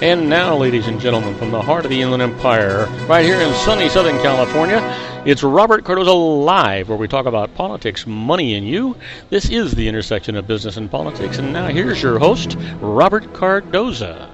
And now, ladies and gentlemen, from the heart of the Inland Empire, right here in sunny Southern California, it's Robert Cardoza Live, where we talk about politics, money, and you. This is the intersection of business and politics. And now here's your host, Robert Cardoza.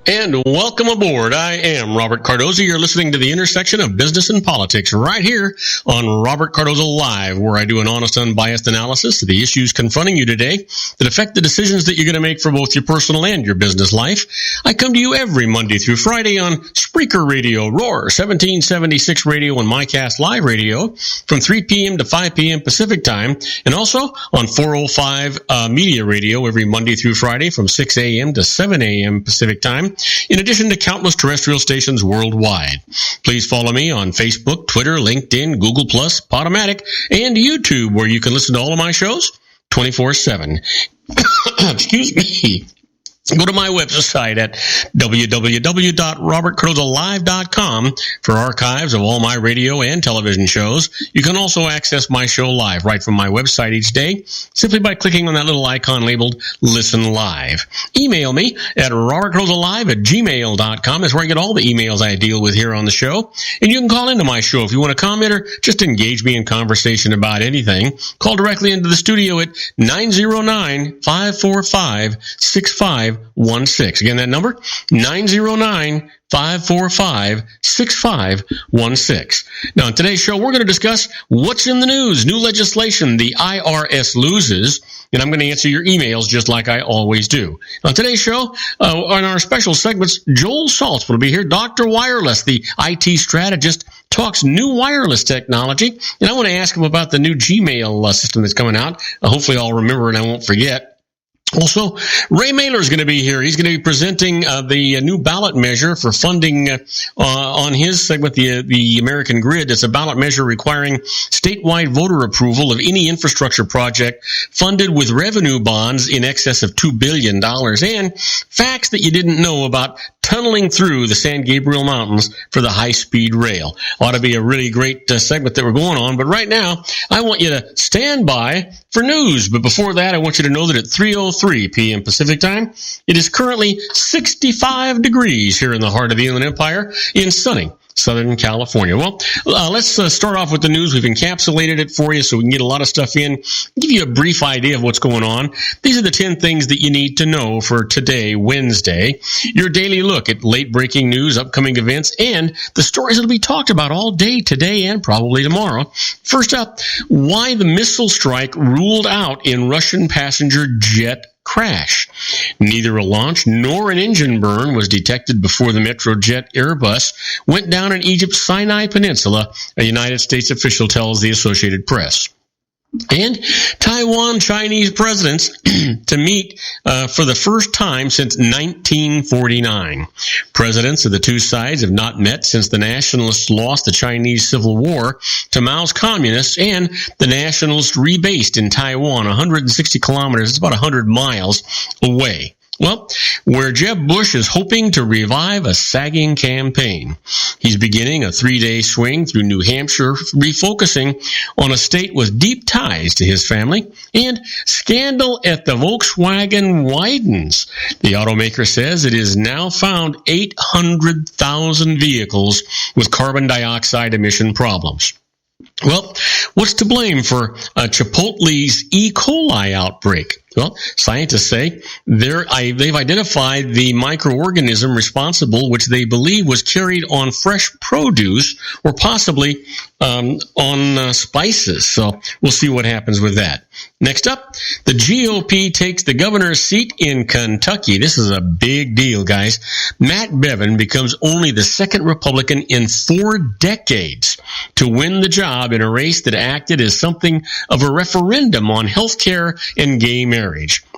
And welcome aboard. I am Robert Cardoza. You're listening to the intersection of business and politics right here on Robert Cardoza Live, where I do an honest, unbiased analysis of the issues confronting you today that affect the decisions that you're going to make for both your personal and your business life. I come to you every Monday through Friday on Spreaker Radio, Roar, 1776 Radio, and MyCast Live Radio from 3 p.m. to 5 p.m. Pacific Time, and also on 405 Media Radio every Monday through Friday from 6 a.m. to 7 a.m. Pacific Time, in addition to countless terrestrial stations worldwide. Please follow me on Facebook, Twitter, LinkedIn, Google+, Podomatic, and YouTube, where you can listen to all of my shows 24/7. Excuse me. Go to my website at www.robertcardozalive.com for archives of all my radio and television shows. You can also access my show live right from my website each day, simply by clicking on that little icon labeled Listen Live. Email me at robertcardozalive@gmail.com. That's where I get all the emails I deal with here on the show. And you can call into my show if you want to comment or just engage me in conversation about anything. Call directly into the studio at 909-545-6516. Again, that number, 909-545-6516. Now, in today's show, we're going to discuss what's in the news, new legislation the IRS loses, and I'm going to answer your emails just like I always do. On today's show, on our special segments, Joel Saltz will be here. Dr. Wireless, the IT strategist, talks new wireless technology, and I want to ask him about the new Gmail system that's coming out. Hopefully I'll remember and I won't forget. Also, Ray Mailer is going to be here. He's going to be presenting the new ballot measure for funding on his segment, the American Grid. It's a ballot measure requiring statewide voter approval of any infrastructure project funded with revenue bonds in excess of $2 billion. And facts that you didn't know about tunneling through the San Gabriel Mountains for the high-speed rail. Ought to be a really great segment that we're going on. But right now, I want you to stand by for news. But before that, I want you to know that at 3:03 p.m. Pacific Time, it is currently 65 degrees here in the heart of the Inland Empire in sunny Southern California. Well, let's start off with the news. We've encapsulated it for you so we can get a lot of stuff in, give you a brief idea of what's going on. These are the 10 things that you need to know for today, Wednesday. Your daily look at late-breaking news, upcoming events, and the stories that will be talked about all day today and probably tomorrow. First up, why the missile strike ruled out in Russian passenger jet crash. Neither a launch nor an engine burn was detected before the Metrojet Airbus went down in Egypt's Sinai Peninsula, a United States official tells the Associated Press. And Taiwan Chinese presidents to meet for the first time since 1949. Presidents of the two sides have not met since the nationalists lost the Chinese Civil War to Mao's communists, and the nationalists rebased in Taiwan, 160 kilometers, it's about 100 miles away. Well, where Jeb Bush is hoping to revive a sagging campaign. He's beginning a 3-day swing through New Hampshire, refocusing on a state with deep ties to his family, and scandal at the Volkswagen widens. The automaker says it has now found 800,000 vehicles with carbon dioxide emission problems. Well, what's to blame for Chipotle's E. coli outbreak? Well, scientists say they've identified the microorganism responsible, which they believe was carried on fresh produce or possibly on spices. So we'll see what happens with that. Next up, the GOP takes the governor's seat in Kentucky. This is a big deal, guys. Matt Bevin becomes only the second Republican in 4 decades to win the job in a race that acted as something of a referendum on health care and gay marriage.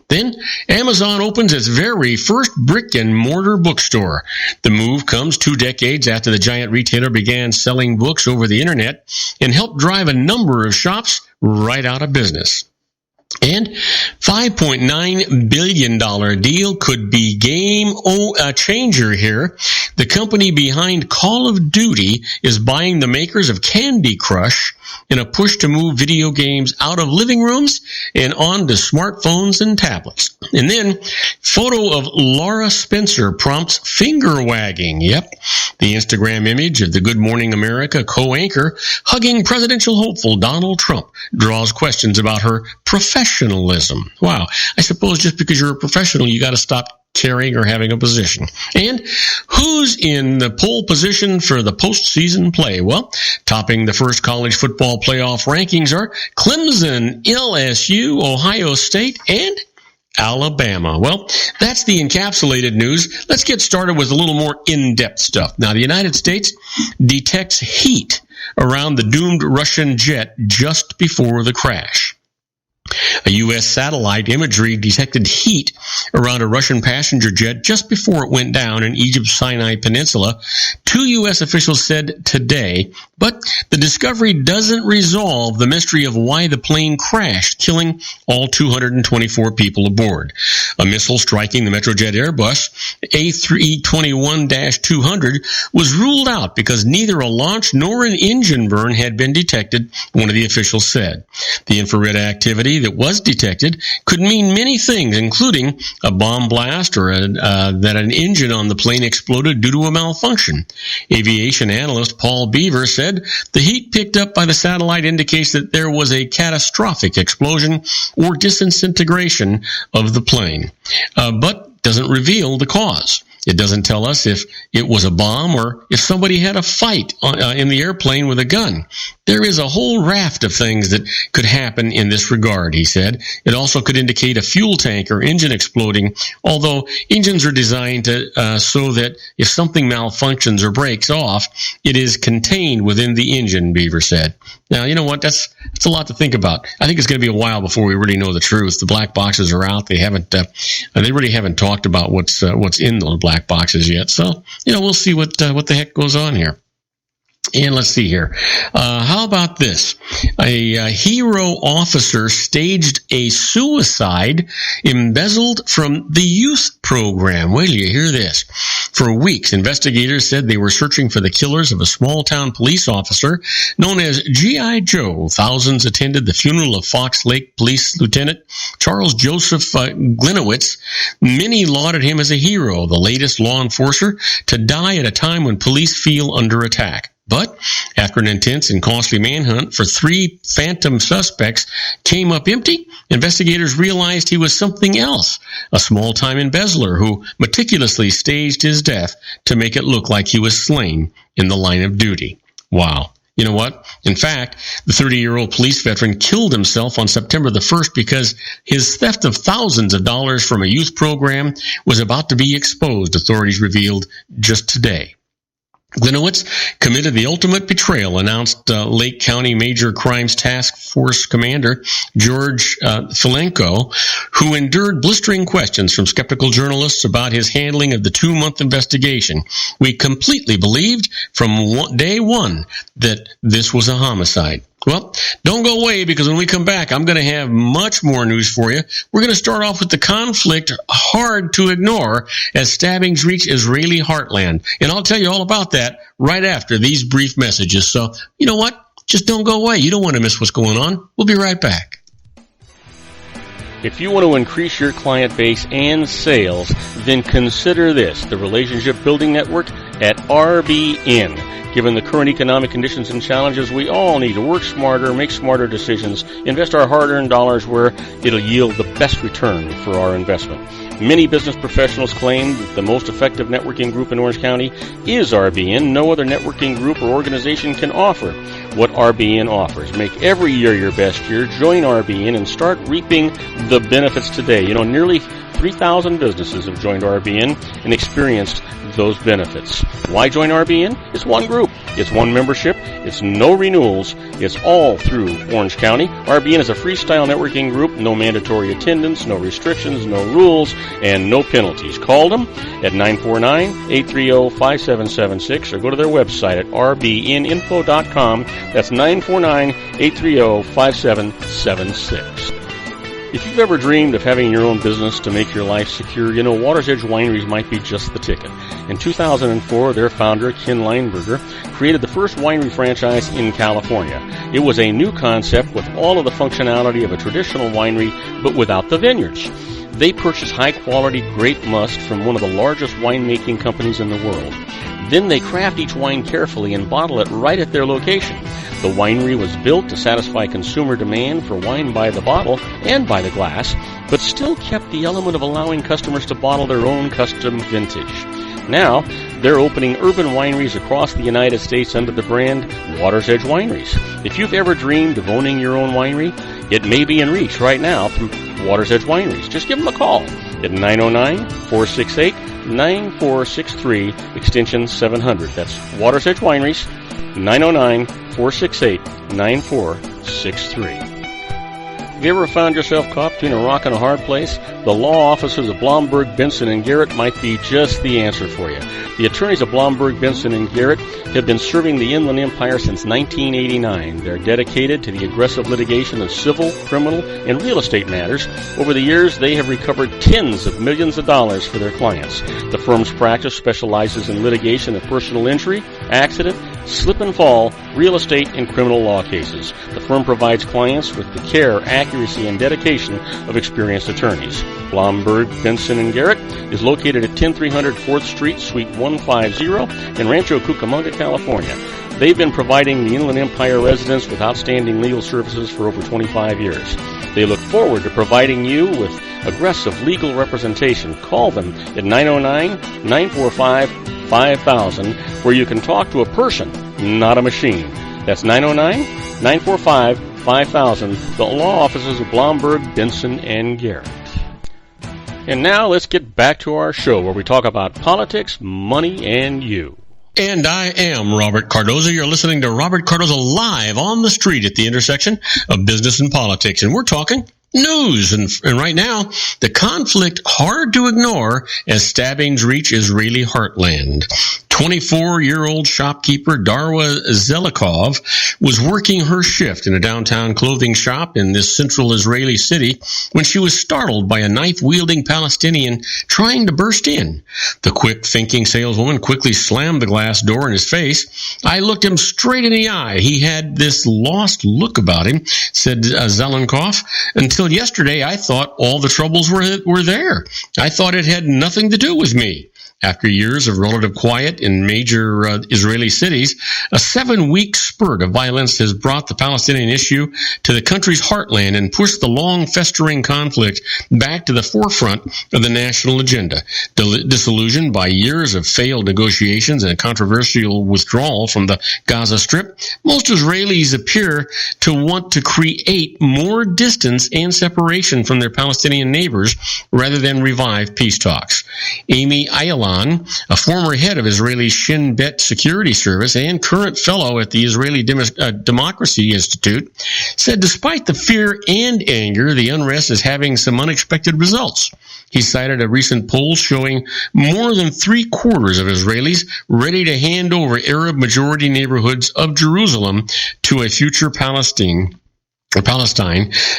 Then, Amazon opens its very first brick-and-mortar bookstore. The move comes 2 decades after the giant retailer began selling books over the internet and helped drive a number of shops right out of business. And $5.9 billion deal could be game changer here. The company behind Call of Duty is buying the makers of Candy Crush in a push to move video games out of living rooms and onto smartphones and tablets. And then, photo of Laura Spencer prompts finger wagging. Yep, the Instagram image of the Good Morning America co-anchor hugging presidential hopeful Donald Trump draws questions about her professionalism. Wow, I suppose just because you're a professional, you got to stop caring or having a position. And who's in the pole position for the postseason play? Well, topping the first college football playoff rankings are Clemson, LSU, Ohio State, and Alabama. Well, that's the encapsulated news. Let's get started with a little more in-depth stuff. Now, the United States detects heat around the doomed Russian jet just before the crash. A U.S. satellite imagery detected heat around a Russian passenger jet just before it went down in Egypt's Sinai Peninsula, 2 U.S. officials said today. But the discovery doesn't resolve the mystery of why the plane crashed, killing all 224 people aboard. A missile striking the Metrojet Airbus A321-200 was ruled out because neither a launch nor an engine burn had been detected, one of the officials said. The infrared activity that was detected could mean many things, including a bomb blast or that an engine on the plane exploded due to a malfunction. Aviation analyst Paul Beaver said the heat picked up by the satellite indicates that there was a catastrophic explosion or disintegration of the plane, but doesn't reveal the cause. It doesn't tell us if it was a bomb or if somebody had a fight in the airplane with a gun. There is a whole raft of things that could happen in this regard, he said. It also could indicate a fuel tank or engine exploding, although engines are designed to so that if something malfunctions or breaks off, it is contained within the engine, Beaver said. Now, you know what? That's a lot to think about. I think it's going to be a while before we really know the truth. The black boxes are out. They really haven't talked about what's in those black boxes yet. So, we'll see what the heck goes on here. And let's see here. How about this? A hero officer staged a suicide embezzled from the youth program. Wait till you hear this. For weeks, investigators said they were searching for the killers of a small-town police officer known as G.I. Joe. Thousands attended the funeral of Fox Lake Police Lieutenant Charles Joseph Glinowitz. Many lauded him as a hero, the latest law enforcer to die at a time when police feel under attack. But after an intense and costly manhunt for 3 phantom suspects came up empty, investigators realized he was something else, a small-time embezzler who meticulously staged his death to make it look like he was slain in the line of duty. Wow. You know what? In fact, the 30-year-old police veteran killed himself on September the 1st because his theft of thousands of dollars from a youth program was about to be exposed, authorities revealed just today. Glinowitz committed the ultimate betrayal, announced Lake County Major Crimes Task Force Commander George Filenko, who endured blistering questions from skeptical journalists about his handling of the 2-month investigation. We completely believed from day one that this was a homicide. Well, don't go away, because when we come back, I'm going to have much more news for you. We're going to start off with the conflict hard to ignore as stabbings reach Israeli heartland. And I'll tell you all about that right after these brief messages. So, you know what? Just don't go away. You don't want to miss what's going on. We'll be right back. If you want to increase your client base and sales, then consider this, the Relationship Building Network at RBN. Given the current economic conditions and challenges, we all need to work smarter, make smarter decisions, invest our hard-earned dollars where it'll yield the best return for our investment. Many business professionals claim that the most effective networking group in Orange County is RBN. No other networking group or organization can offer what RBN offers. Make every year your best year. Join RBN and start reaping the benefits today. Nearly 3,000 businesses have joined RBN and experienced those benefits. Why join RBN? It's one group. It's one membership. It's no renewals. It's all through Orange County. RBN is a freestyle networking group. No mandatory attendance, no restrictions, no rules, and no penalties. Call them at 949-830-5776 or go to their website at rbninfo.com. That's 949-830-5776. If you've ever dreamed of having your own business to make your life secure, you know Water's Edge Wineries might be just the ticket. In 2004, their founder, Ken Lineberger, created the first winery franchise in California. It was a new concept with all of the functionality of a traditional winery, but without the vineyards. They purchase high-quality grape must from one of the largest winemaking companies in the world. Then they craft each wine carefully and bottle it right at their location. The winery was built to satisfy consumer demand for wine by the bottle and by the glass, but still kept the element of allowing customers to bottle their own custom vintage. Now, they're opening urban wineries across the United States under the brand Water's Edge Wineries. If you've ever dreamed of owning your own winery, it may be in reach right now through Water's Edge Wineries. Just give them a call at 909-468-9463, extension 700. That's Water's Edge Wineries, 909-468-9463. Have you ever found yourself caught between a rock and a hard place? The law offices of Blomberg, Benson, & Garrett might be just the answer for you. The attorneys of Blomberg, Benson, & Garrett have been serving the Inland Empire since 1989. They're dedicated to the aggressive litigation of civil, criminal, and real estate matters. Over the years, they have recovered tens of millions of dollars for their clients. The firm's practice specializes in litigation of personal injury, accident, slip and fall, real estate, and criminal law cases. The firm provides clients with the care, accuracy, and dedication of experienced attorneys. Blomberg, Benson, & Garrett is located at 10300 4th Street, Suite 150 in Rancho Cucamonga, California. They've been providing the Inland Empire residents with outstanding legal services for over 25 years. They look forward to providing you with aggressive legal representation. Call them at 909-945-5000, where you can talk to a person, not a machine. That's 909-945-5000, the law offices of Blomberg, Benson, & Garrett. And now let's get back to our show where we talk about politics, money, and you. And I am Robert Cardoza. You're listening to Robert Cardoza live on the street at the intersection of business and politics. And we're talking news. And right now, the conflict hard to ignore as stabbings reach Israeli heartland. 24-year-old shopkeeper Darwa Zelikov was working her shift in a downtown clothing shop in this central Israeli city when she was startled by a knife-wielding Palestinian trying to burst in. The quick-thinking saleswoman quickly slammed the glass door in his face. "I looked him straight in the eye. He had this lost look about him," said Zelenkov. "Until yesterday, I thought all the troubles were there. I thought it had nothing to do with me." After years of relative quiet in major Israeli cities, a 7-week spurt of violence has brought the Palestinian issue to the country's heartland and pushed the long-festering conflict back to the forefront of the national agenda. Disillusioned by years of failed negotiations and a controversial withdrawal from the Gaza Strip, most Israelis appear to want to create more distance and separation from their Palestinian neighbors rather than revive peace talks. Amy Ayalon, a former head of Israeli Shin Bet Security Service and current fellow at the Israeli Democracy Institute, said despite the fear and anger, the unrest is having some unexpected results. He cited a recent poll showing more than 3/4 of Israelis ready to hand over Arab-majority neighborhoods of Jerusalem to a future Palestine,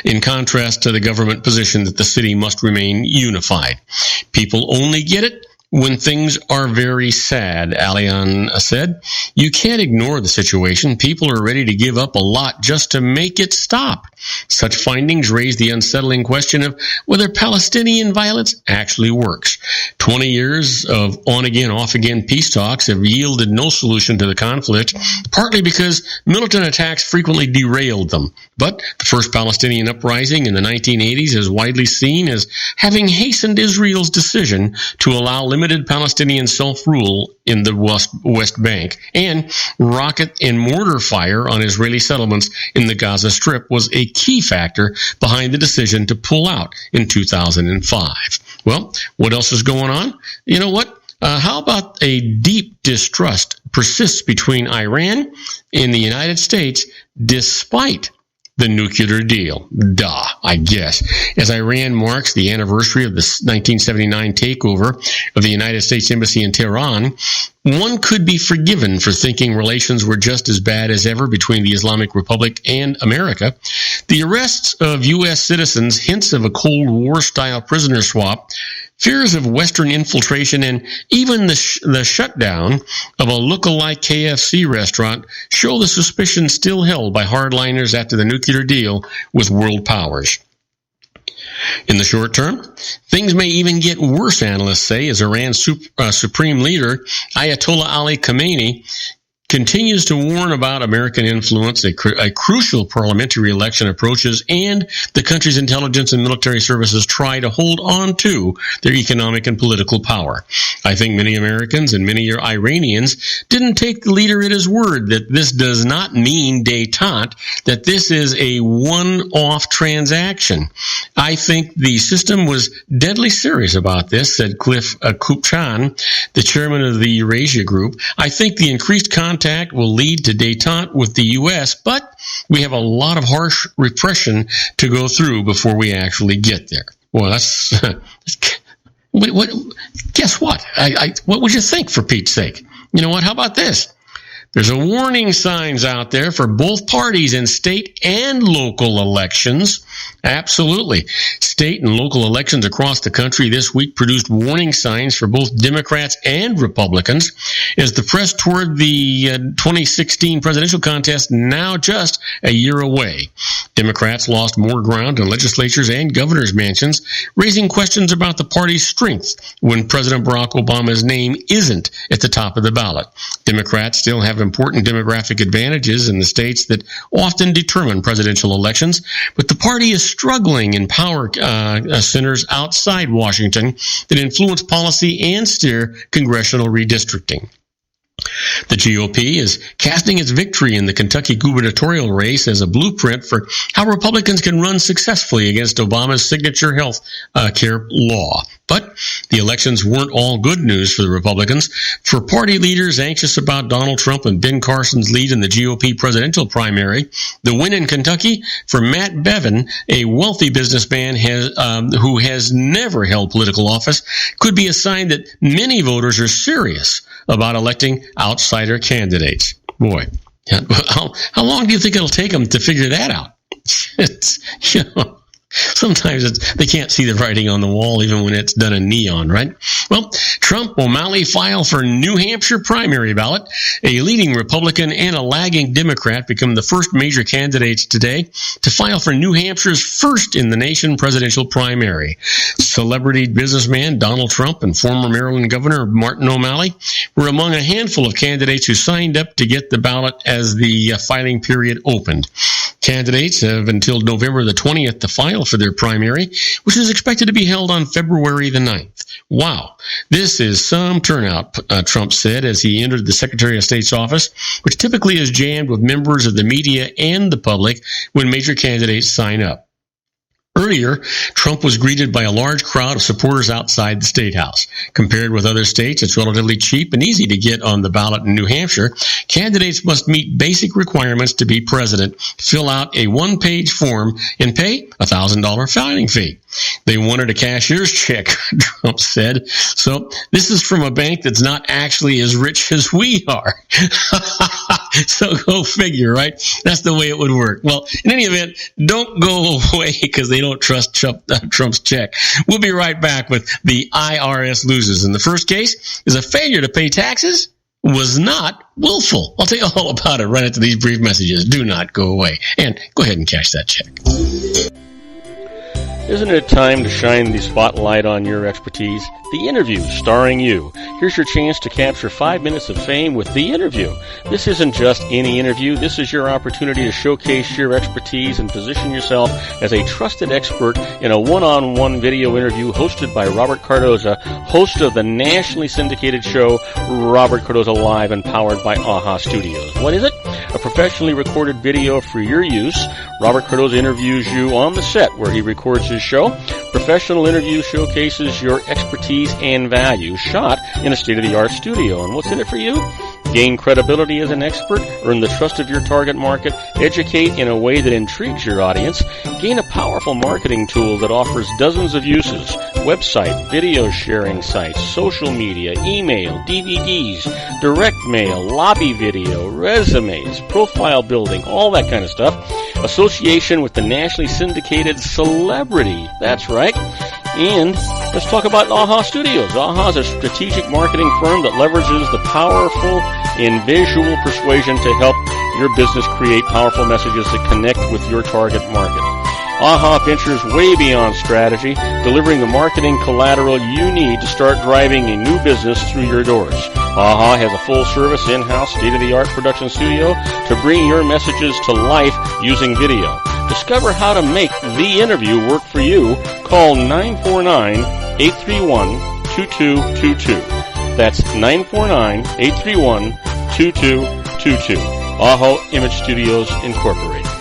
in contrast to the government position that the city must remain unified. "People only get it when things are very sad," Alian said. "You can't ignore the situation. People are ready to give up a lot just to make it stop." Such findings raise the unsettling question of whether Palestinian violence actually works. 20 years of on-again, off-again peace talks have yielded no solution to the conflict, partly because militant attacks frequently derailed them. But the first Palestinian uprising in the 1980s is widely seen as having hastened Israel's decision to allow limited Palestinian self-rule in the West Bank, and rocket and mortar fire on Israeli settlements in the Gaza Strip was a key factor behind the decision to pull out in 2005. Well, what else is going on? You know what? How about a deep distrust persists between Iran and the United States despite the nuclear deal. Duh, I guess. As Iran marks the anniversary of the 1979 takeover of the United States Embassy in Tehran, one could be forgiven for thinking relations were just as bad as ever between the Islamic Republic and America. The arrests of U.S. citizens, hints of a Cold War-style prisoner swap, fears of Western infiltration, and even the shutdown of a look-alike KFC restaurant show the suspicion still held by hardliners after the nuclear deal with world powers. In the short term, things may even get worse, analysts say, as Iran's supreme leader, Ayatollah Ali Khamenei, continues to warn about American influence, a crucial parliamentary election approaches, and the country's intelligence and military services try to hold on to their economic and political power. I think many Americans and many Iranians didn't take the leader at his word that this does not mean détente, that this is a one-off transaction. I think the system was deadly serious about this, said Cliff Kupchan, the chairman of the Eurasia Group. I think the increased contact will lead to détente with the U.S., but we have a lot of harsh repression to go through before we actually get there. Well, that's guess what? What would you think, for Pete's sake? You know what? How about this? There's a warning signs out there for both parties in state and local elections. Absolutely. State and local elections across the country this week produced warning signs for both Democrats and Republicans as the press toward the 2016 presidential contest now just a year away. Democrats lost more ground in legislatures and governors' mansions, raising questions about the party's strength when President Barack Obama's name isn't at the top of the ballot. Democrats still have important demographic advantages in the states that often determine presidential elections, but the party is struggling in power centers outside Washington that influence policy and steer congressional redistricting. The GOP is casting its victory in the Kentucky gubernatorial race as a blueprint for how Republicans can run successfully against Obama's signature health care law. But the elections weren't all good news for the Republicans. For party leaders anxious about Donald Trump and Ben Carson's lead in the GOP presidential primary, the win in Kentucky for Matt Bevin, a wealthy businessman who has never held political office, could be a sign that many voters are serious about electing outsider candidates. Boy, how long do you think it'll take them to figure that out? Sometimes they can't see the writing on the wall even when it's done in neon, right? Well, Trump will O'Malley file for New Hampshire primary ballot. A leading Republican and a lagging Democrat become the first major candidates today to file for New Hampshire's first in the nation presidential primary. Celebrity businessman Donald Trump and former Maryland Governor Martin O'Malley were among a handful of candidates who signed up to get the ballot as the filing period opened. Candidates have until November the 20th to file for their primary, which is expected to be held on February the 9th. Wow, this is some turnout, Trump said as he entered the Secretary of State's office, which typically is jammed with members of the media and the public when major candidates sign up. Earlier, Trump was greeted by a large crowd of supporters outside the State House. Compared with other states, it's relatively cheap and easy to get on the ballot in New Hampshire. Candidates must meet basic requirements to be president, fill out a one-page form, and pay a $1,000 filing fee. They wanted a cashier's check, Trump said. So this is from a bank that's not actually as rich as we are. So go figure, right? That's the way it would work. Well, in any event, don't go away because they don't trust Trump's check. We'll be right back with the IRS loses. And the first case is a failure to pay taxes was not willful. I'll tell you all about it right after these brief messages. Do not go away. And go ahead and cash that check. Isn't it time to shine the spotlight on your expertise? The Interview, starring you. Here's your chance to capture 5 minutes of fame with The Interview. This isn't just any interview. This is your opportunity to showcase your expertise and position yourself as a trusted expert in a one-on-one video interview hosted by Robert Cardoza, host of the nationally syndicated show Robert Cardoza Live and powered by AHA Studios. What is it? A professionally recorded video for your use. Robert Cardoza interviews you on the set where he records his show. Professional interview showcases your expertise and value, shot in a state-of-the-art studio. And what's in it for you? Gain credibility as an expert, earn the trust of your target market, educate in a way that intrigues your audience, gain a powerful marketing tool that offers dozens of uses, website, video sharing sites, social media, email, DVDs, direct mail, lobby video, resumes, profile building, all that kind of stuff. Association with the nationally syndicated celebrity. That's right. And let's talk about AHA Studios. AHA is a strategic marketing firm that leverages the powerful and visual persuasion to help your business create powerful messages that connect with your target market. AHA ventures way beyond strategy, delivering the marketing collateral you need to start driving a new business through your doors. AHA has a full-service, in-house, state-of-the-art production studio to bring your messages to life using video. Discover how to make the interview work for you. Call 949-831-2222. That's 949-831-2222. AHA Image Studios Incorporated.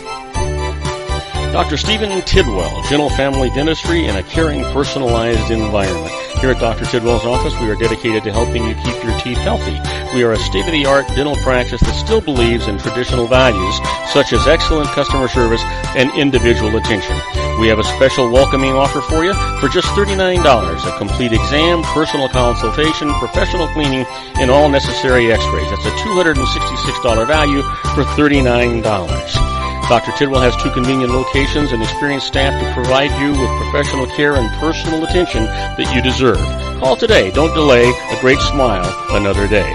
Dr. Stephen Tidwell, Gentle Family Dentistry in a caring, personalized environment. Here at Dr. Tidwell's office, we are dedicated to helping you keep your teeth healthy. We are a state-of-the-art dental practice that still believes in traditional values, such as excellent customer service and individual attention. We have a special welcoming offer for you for just $39, a complete exam, personal consultation, professional cleaning, and all necessary x-rays. That's a $266 value for $39. Dr. Tidwell has 2 convenient locations and experienced staff to provide you with professional care and personal attention that you deserve. Call today. Don't delay a great smile another day.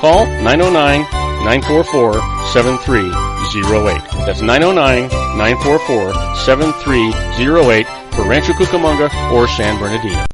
Call 909-944-7308. That's 909-944-7308 for Rancho Cucamonga or San Bernardino.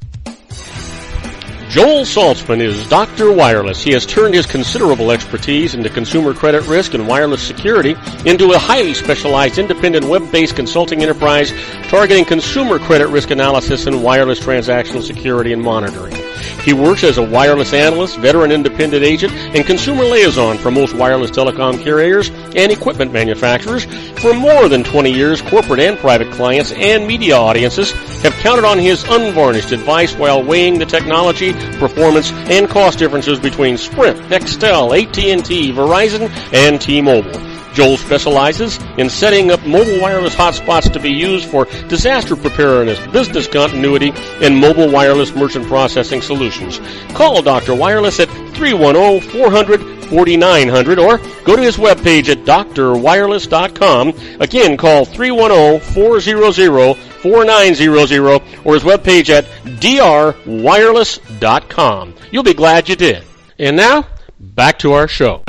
Joel Saltzman is Dr. Wireless. He has turned his considerable expertise into consumer credit risk and wireless security into a highly specialized independent web-based consulting enterprise targeting consumer credit risk analysis and wireless transactional security and monitoring. He works as a wireless analyst, veteran independent agent, and consumer liaison for most wireless telecom carriers and equipment manufacturers. For more than 20 years, corporate and private clients and media audiences have counted on his unvarnished advice while weighing the technology, performance, and cost differences between Sprint, Nextel, AT&T, Verizon, and T-Mobile. Joel specializes in setting up mobile wireless hotspots to be used for disaster preparedness, business continuity, and mobile wireless merchant processing solutions. Call Dr. Wireless at 310-400-4900 or go to his webpage at drwireless.com. Again, call 310-400-4900 or his webpage at drwireless.com. You'll be glad you did. And now, back to our show.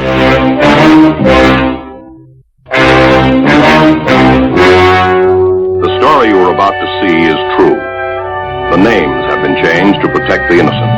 The story you are about to see is true. The names have been changed to protect the innocent.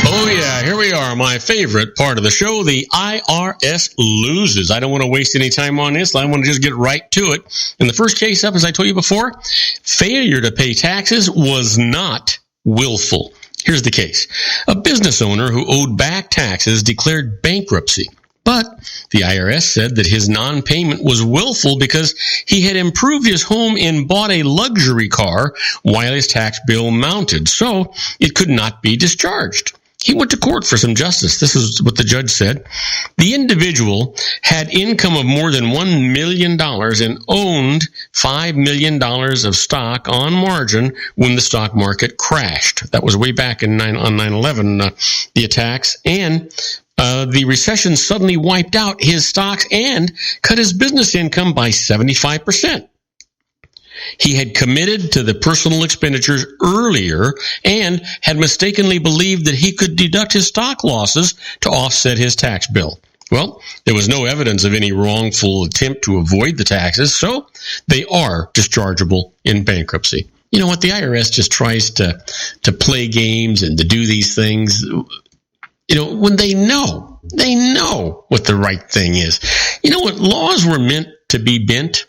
Oh yeah, here we are, my favorite part of the show, the IRS loses. I don't want to waste any time on this. I want to just get right to it. In the first case up, as I told you before, failure to pay taxes was not willful. Here's the case. A business owner who owed back taxes declared bankruptcy. But the IRS said that his non-payment was willful because he had improved his home and bought a luxury car while his tax bill mounted, so it could not be discharged. He went to court for some justice. This is what the judge said. The individual had income of more than $1 million and owned $5 million of stock on margin when the stock market crashed. That was way back on 9/11, the attacks. And the recession suddenly wiped out his stocks and cut his business income by 75%. He had committed to the personal expenditures earlier and had mistakenly believed that he could deduct his stock losses to offset his tax bill. Well, there was no evidence of any wrongful attempt to avoid the taxes, so they are dischargeable in bankruptcy. You know what? The IRS just tries to play games and to do these things, you know, when they know what the right thing is. You know what? Laws were meant to be bent,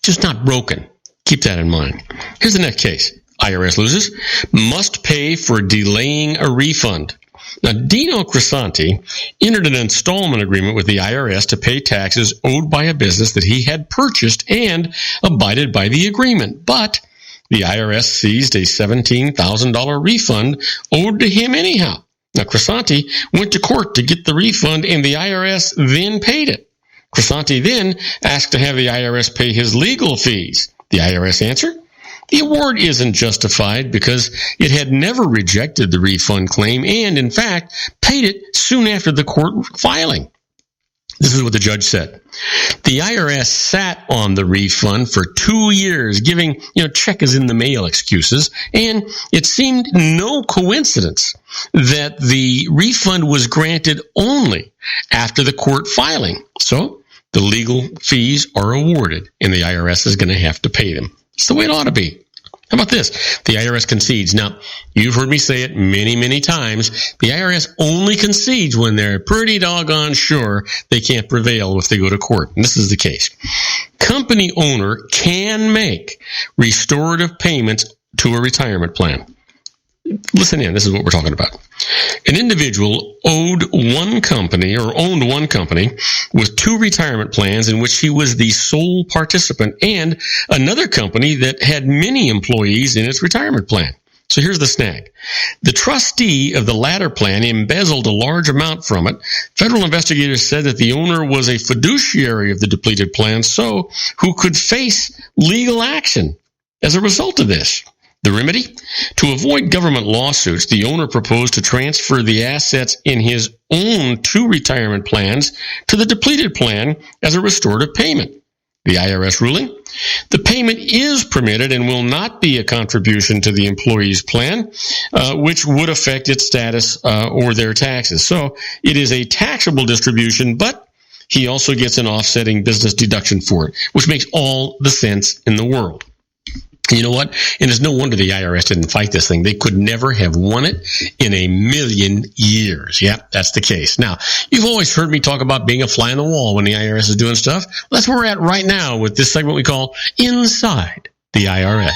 just not broken. Keep that in mind. Here's the next case. IRS loses. Must pay for delaying a refund. Now, Dino Crisanti entered an installment agreement with the IRS to pay taxes owed by a business that he had purchased and abided by the agreement. But the IRS seized a $17,000 refund owed to him anyhow. Now, Crisanti went to court to get the refund, and the IRS then paid it. Crisanti then asked to have the IRS pay his legal fees. The IRS answered, the award isn't justified because it had never rejected the refund claim and, in fact, paid it soon after the court filing. This is what the judge said. The IRS sat on the refund for 2 years, giving, check is in the mail excuses, and it seemed no coincidence that the refund was granted only after the court filing. So the legal fees are awarded, and the IRS is going to have to pay them. It's the way it ought to be. How about this? The IRS concedes. Now, you've heard me say it many, many times. The IRS only concedes when they're pretty doggone sure they can't prevail if they go to court. And this is the case. Company owner can make restorative payments to a retirement plan. Listen in. This is what we're talking about. An individual owned one company with 2 retirement plans in which he was the sole participant and another company that had many employees in its retirement plan. So here's the snag. The trustee of the latter plan embezzled a large amount from it. Federal investigators said that the owner was a fiduciary of the depleted plan, so who could face legal action as a result of this. The remedy? To avoid government lawsuits, the owner proposed to transfer the assets in his own 2 retirement plans to the depleted plan as a restorative payment. The IRS ruling? The payment is permitted and will not be a contribution to the employee's plan, which would affect its status or their taxes. So it is a taxable distribution, but he also gets an offsetting business deduction for it, which makes all the sense in the world. You know what? And it's no wonder the IRS didn't fight this thing. They could never have won it in a million years. Yep, that's the case. Now, you've always heard me talk about being a fly on the wall when the IRS is doing stuff. Well, that's where we're at right now with this segment we call Inside the IRS.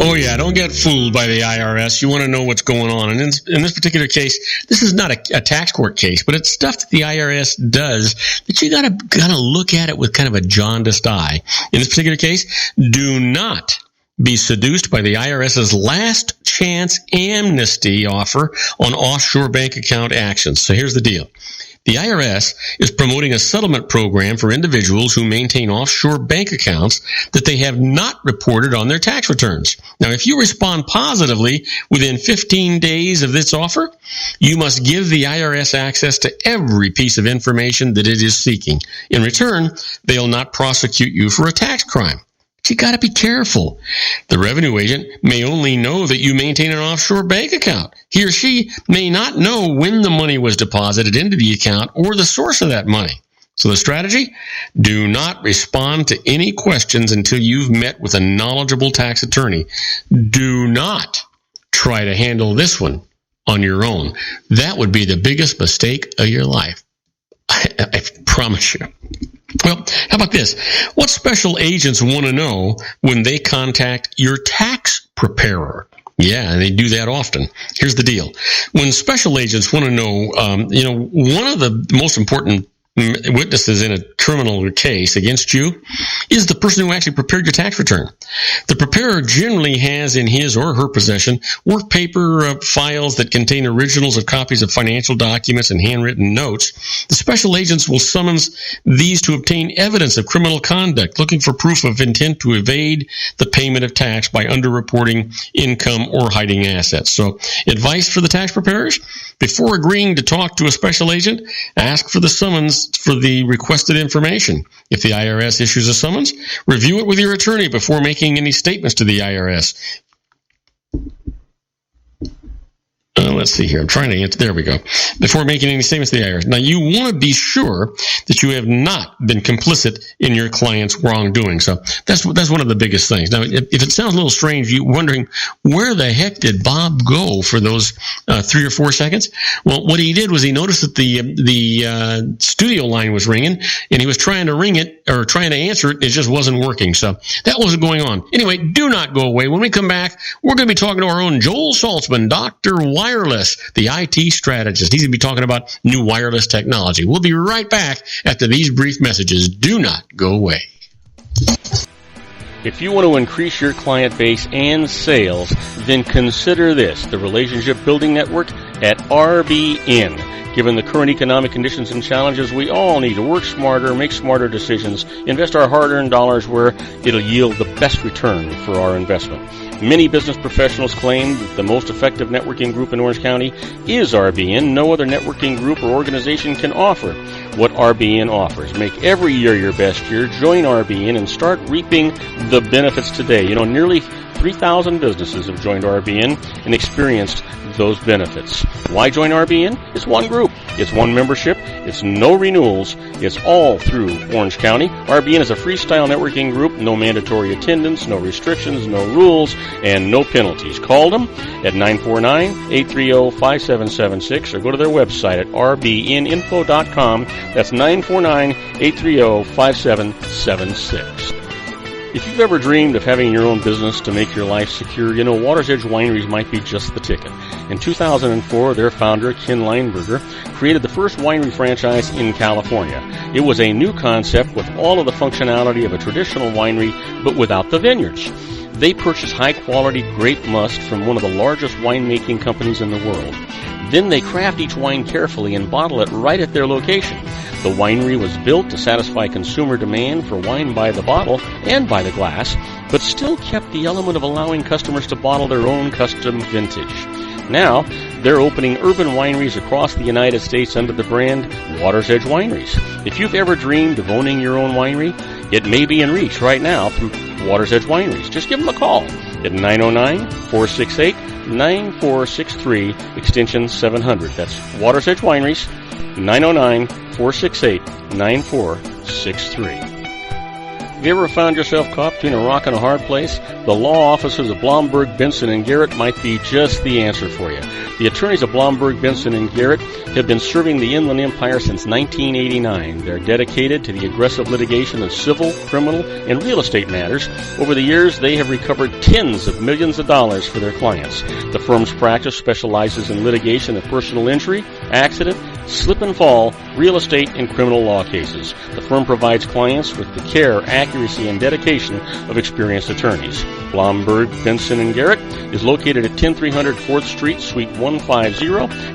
Oh, yeah, don't get fooled by the IRS. You want to know what's going on. And in this particular case, this is not a tax court case, but it's stuff that the IRS does that you got to look at it with kind of a jaundiced eye. In this particular case, do not be seduced by the IRS's last chance amnesty offer on offshore bank account actions. So here's the deal. The IRS is promoting a settlement program for individuals who maintain offshore bank accounts that they have not reported on their tax returns. Now, if you respond positively within 15 days of this offer, you must give the IRS access to every piece of information that it is seeking. In return, they'll not prosecute you for a tax crime. But you got to be careful. The revenue agent may only know that you maintain an offshore bank account. He or she may not know when the money was deposited into the account or the source of that money. So the strategy? Do not respond to any questions until you've met with a knowledgeable tax attorney. Do not try to handle this one on your own. That would be the biggest mistake of your life. I promise you. Well, how about this? What special agents want to know when they contact your tax preparer? Yeah, and they do that often. Here's the deal. When special agents want to know, one of the most important witnesses in a criminal case against you is the person who actually prepared your tax return. The preparer generally has in his or her possession work paper files that contain originals of copies of financial documents and handwritten notes. The special agents will summons these to obtain evidence of criminal conduct, looking for proof of intent to evade the payment of tax by underreporting income or hiding assets. So, advice for the tax preparers? Before agreeing to talk to a special agent, ask for the summons for the requested information. If the IRS issues a summons, review it with your attorney before making any statements to the IRS. Let's see here. I'm trying to answer. There we go. Before making any statements to the IRS. Now, you want to be sure that you have not been complicit in your client's wrongdoing. So that's one of the biggest things. Now, if it sounds a little strange, you're wondering, where the heck did Bob go for those 3 or 4 seconds? Well, what he did was he noticed that the studio line was ringing, and he was trying to ring it or trying to answer it. It just wasn't working. So that wasn't going on. Anyway, do not go away. When we come back, we're going to be talking to our own Joel Saltzman, Dr. Wireless, the IT strategist. He's going to be talking about new wireless technology. We'll be right back after these brief messages. Do not go away. If you want to increase your client base and sales, then consider this, the Relationship Building Network at RBN. Given the current economic conditions and challenges, we all need to work smarter, make smarter decisions, invest our hard-earned dollars where it'll yield the best return for our investment. Many business professionals claim that the most effective networking group in Orange County is RBN. No other networking group or organization can offer what RBN offers. Make every year your best year. Join RBN and start reaping the benefits today. You know, nearly 3,000 businesses have joined RBN and experienced those benefits. Why join RBN? It's one group. It's one membership. It's no renewals. It's all through Orange County. RBN is a freestyle networking group. No mandatory attendance, no restrictions, no rules, and no penalties. Call them at 949-830-5776 or go to their website at rbninfo.com. That's 949-830-5776. If you've ever dreamed of having your own business to make your life secure, you know Water's Edge Wineries might be just the ticket. In 2004, their founder, Ken Lineberger, created the first winery franchise in California. It was a new concept with all of the functionality of a traditional winery, but without the vineyards. They purchased high-quality grape must from one of the largest winemaking companies in the world. Then they craft each wine carefully and bottle it right at their location. The winery was built to satisfy consumer demand for wine by the bottle and by the glass, but still kept the element of allowing customers to bottle their own custom vintage. Now, they're opening urban wineries across the United States under the brand Water's Edge Wineries. If you've ever dreamed of owning your own winery, it may be in reach right now through Water's Edge Wineries. Just give them a call at 909-468-9463, extension 700. That's Water's Edge Wineries, 909-468-9463. Have you ever found yourself caught between a rock and a hard place? The law offices of Blomberg, Benson, and Garrett might be just the answer for you. The attorneys of Blomberg, Benson, and Garrett have been serving the Inland Empire since 1989. They're dedicated to the aggressive litigation of civil, criminal, and real estate matters. Over the years, they have recovered tens of millions of dollars for their clients. The firm's practice specializes in litigation of personal injury, accident, slip and fall, real estate, and criminal law cases. The firm provides clients with the care, accuracy, and dedication of experienced attorneys. Blomberg, Benson, and Garrett is located at 10300 4th Street, Suite 150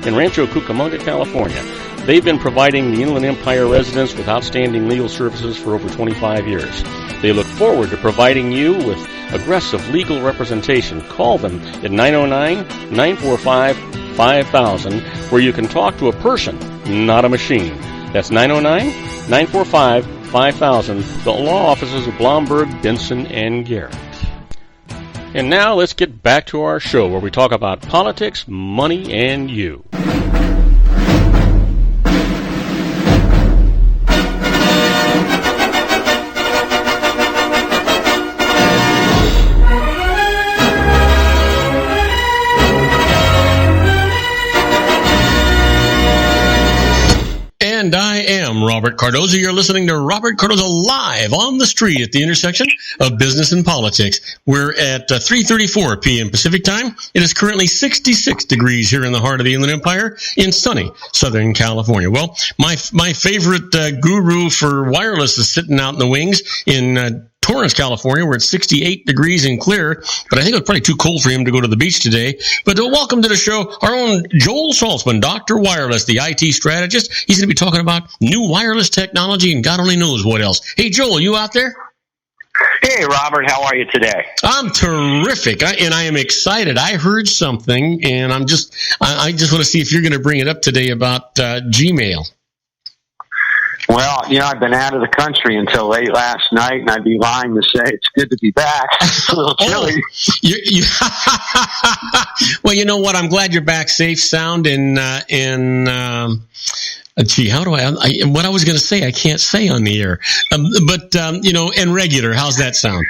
in Rancho Cucamonga, California. They've been providing the Inland Empire residents with outstanding legal services for over 25 years. They look forward to providing you with aggressive legal representation. Call them at 909-945-5000, where you can talk to a person, not a machine. That's 909-945-5000, the law offices of Blomberg, Benson, and Garrett. And now let's get back to our show where we talk about politics, money, and you. And I am Robert Cardoza. You're listening to Robert Cardoza live on the street at the intersection of business and politics. We're at 3:34 p.m. Pacific time. It is currently 66 degrees here in the heart of the Inland Empire in sunny Southern California. Well, my favorite guru for wireless is sitting out in the wings in Torrance, California, where it's 68 degrees and clear, but I think it was probably too cold for him to go to the beach today. But welcome to the show, our own Joel Saltzman, Dr. Wireless, the IT strategist. He's going to be talking about new wireless technology and God only knows what else. Hey, Joel, you out there? Hey, Robert, how are you today? I'm terrific, and I am excited. I heard something, and I just want to see if you're going to bring it up today about Gmail. Well, I've been out of the country until late last night, and I'd be lying to say it's good to be back. It's a little chilly. Well, you know what? I'm glad you're back safe, sound, and gee, how do what I was going to say, I can't say on the air. But and regular. How's that sound?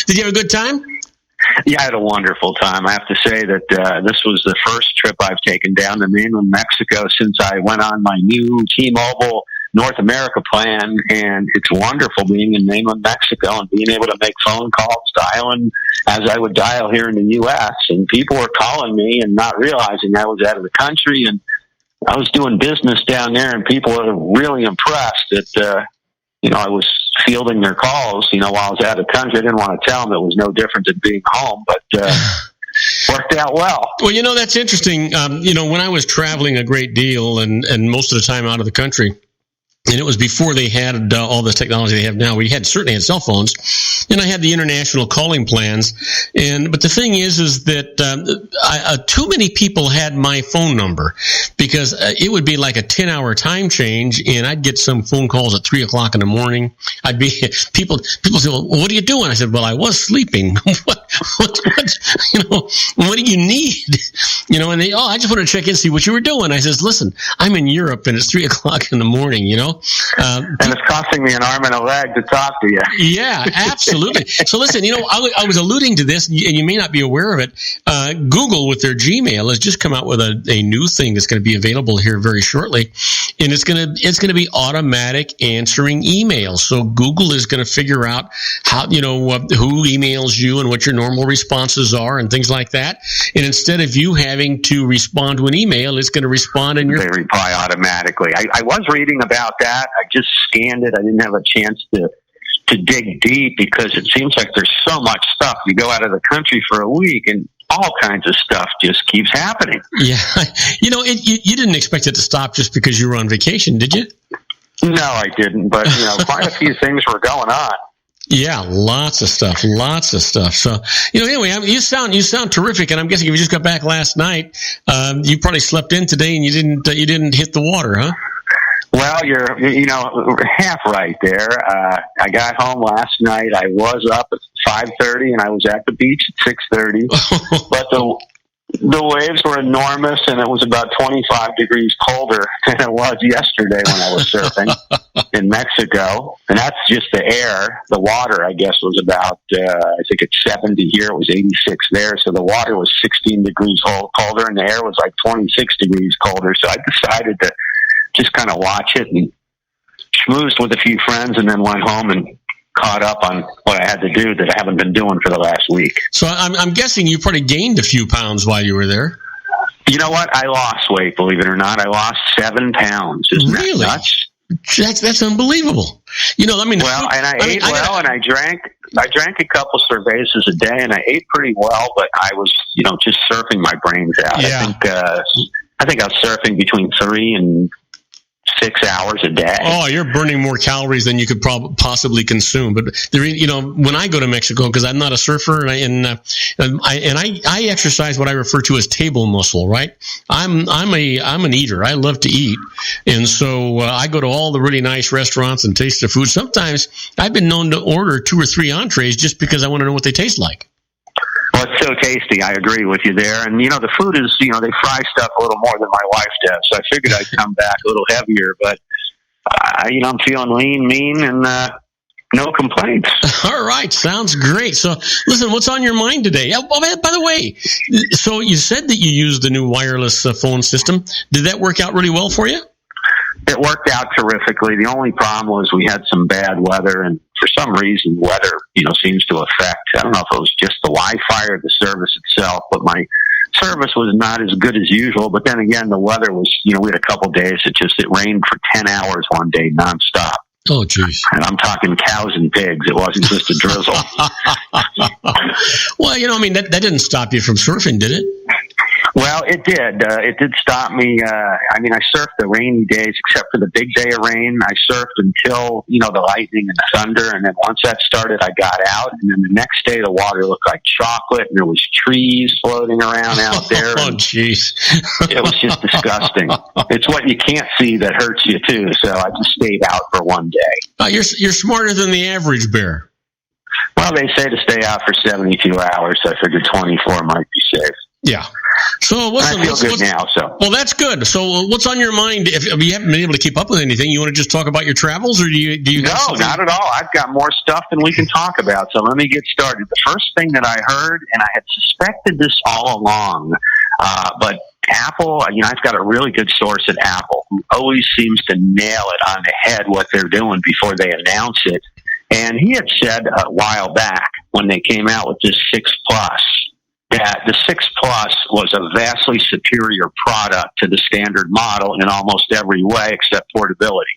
Did you have a good time? Yeah, I had a wonderful time. I have to say that this was the first trip I've taken down to mainland Mexico since I went on my new T-Mobile North America plan, and it's wonderful being in mainland Mexico and being able to make phone calls, dialing as I would dial here in the U.S., and people were calling me and not realizing I was out of the country, and I was doing business down there, and people were really impressed that, I was fielding their calls, while I was out of the country. I didn't want to tell them it was no different than being home, but worked out well. Well, that's interesting. When I was traveling a great deal and most of the time out of the country, and it was before they had all the technology they have now. We certainly had cell phones, and I had the international calling plans. But the thing is that too many people had my phone number because it would be like a 10-hour time change, and I'd get some phone calls at 3:00 in the morning. People say, "Well, what are you doing?" I said, "Well, I was sleeping." what do you need? And they, I just want to check in, see what you were doing. I says, "Listen, I'm in Europe, and it's 3:00 in the morning. And it's costing me an arm and a leg to talk to you." Yeah, absolutely. So listen, I was alluding to this, and you may not be aware of it. Google, with their Gmail, has just come out with a new thing that's going to be available here very shortly, and it's going to be automatic answering emails. So Google is going to figure out how who emails you and what your normal responses are and things like that. And instead of you having to respond to an email, it's going to respond in your. They reply automatically. I was reading about that. I just scanned it. I didn't have a chance to dig deep because it seems like there's so much stuff. You go out of the country for a week and all kinds of stuff just keeps happening. Yeah. You didn't expect it to stop just because you were on vacation, did you? No, I didn't. But, quite a few things were going on. Yeah, lots of stuff. So, anyway, you sound terrific, and I'm guessing if you just got back last night, you probably slept in today and you didn't hit the water, huh? Well, you're half right there. I got home last night. I was up at 5:30 and I was at the beach at 6:30. But the waves were enormous, and it was about 25 degrees colder than it was yesterday when I was surfing in Mexico. And that's just the air. The water, I guess, was about, I think it's 70 here. It was 86 there. So the water was 16 degrees colder, and the air was like 26 degrees colder. So I decided to just kind of watch it and schmoozed with a few friends, and then went home and caught up on what I had to do that I haven't been doing for the last week. So I'm guessing you probably gained a few pounds while you were there. You know what? I lost weight, believe it or not. I lost 7 pounds. Isn't that nuts? That's unbelievable. Well, and I ate well, and I drank a couple cervezas a day, and I ate pretty well, but I was, just surfing my brains out. Yeah. I think I was surfing between 3 and 6 hours a day. Oh, you're burning more calories than you could possibly consume. But when I go to Mexico, because I'm not a surfer, and I exercise what I refer to as table muscle. Right? I'm an eater. I love to eat, and so I go to all the really nice restaurants and taste the food. Sometimes I've been known to order 2 or 3 entrees just because I want to know what they taste like. Well, it's so tasty. I agree with you there. And, the food is, they fry stuff a little more than my wife does. So I figured I'd come back a little heavier. But, I'm feeling lean, mean, and no complaints. All right. Sounds great. So, listen, what's on your mind today? Oh, by the way, so you said that you used the new wireless phone system. Did that work out really well for you? It worked out terrifically. The only problem was we had some bad weather, and for some reason, weather, seems to affect, I don't know if it was just the Wi-Fi or the service itself, but my service was not as good as usual. But then again, the weather was, we had a couple days, it rained for 10 hours one day nonstop. Oh, geez. And I'm talking cows and pigs. It wasn't just a drizzle. Well, that didn't stop you from surfing, did it? Well, it did. It did stop me. I mean, I surfed the rainy days, except for the big day of rain. I surfed until, the lightning and the thunder. And then once that started, I got out. And then the next day, the water looked like chocolate, and there was trees floating around out there. Oh, jeez. It was just disgusting. It's what you can't see that hurts you, too. So I just stayed out for one day. You're smarter than the average bear. Well, they say to stay out for 72 hours. So I figured 24 might be safe. Yeah. So I feel good now. So well, that's good. So what's on your mind? If you haven't been able to keep up with anything, you want to just talk about your travels, or do you? No, not at all. I've got more stuff than we can talk about. So let me get started. The first thing that I heard, and I had suspected this all along, but Apple, I've got a really good source at Apple who always seems to nail it on the head what they're doing before they announce it. And he had said a while back when they came out with this 6 Plus, that the 6 Plus was a vastly superior product to the standard model in almost every way except portability.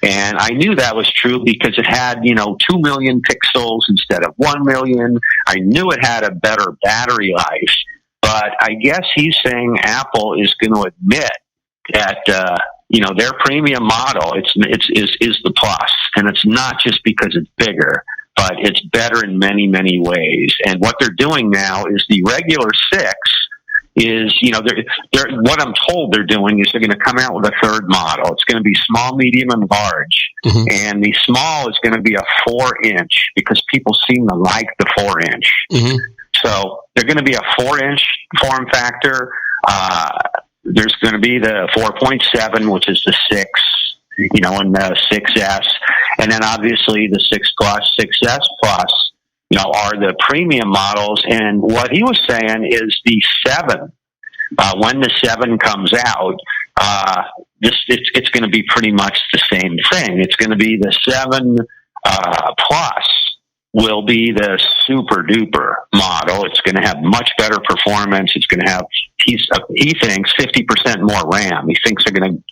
And I knew that was true because it had, 2 million pixels instead of 1 million. I knew it had a better battery life, but I guess he's saying Apple is going to admit that, their premium model is the Plus, and it's not just because it's bigger, but it's better in many, many ways. And what they're doing now is the regular 6 is, they're what I'm told they're doing is they're going to come out with a third model. It's going to be small, medium, and large. Mm-hmm. And the small is going to be a 4-inch because people seem to like the 4-inch. Mm-hmm. So they're going to be a 4-inch form factor. There's going to be the 4.7, which is the 6, and the 6S. And then obviously the 6 Plus, 6S Plus, are the premium models. And what he was saying is the 7, when the 7 comes out, it's going to be pretty much the same thing. It's going to be the 7 Plus will be the super duper model. It's going to have much better performance. It's going to have, he thinks 50% more RAM. He thinks they're going to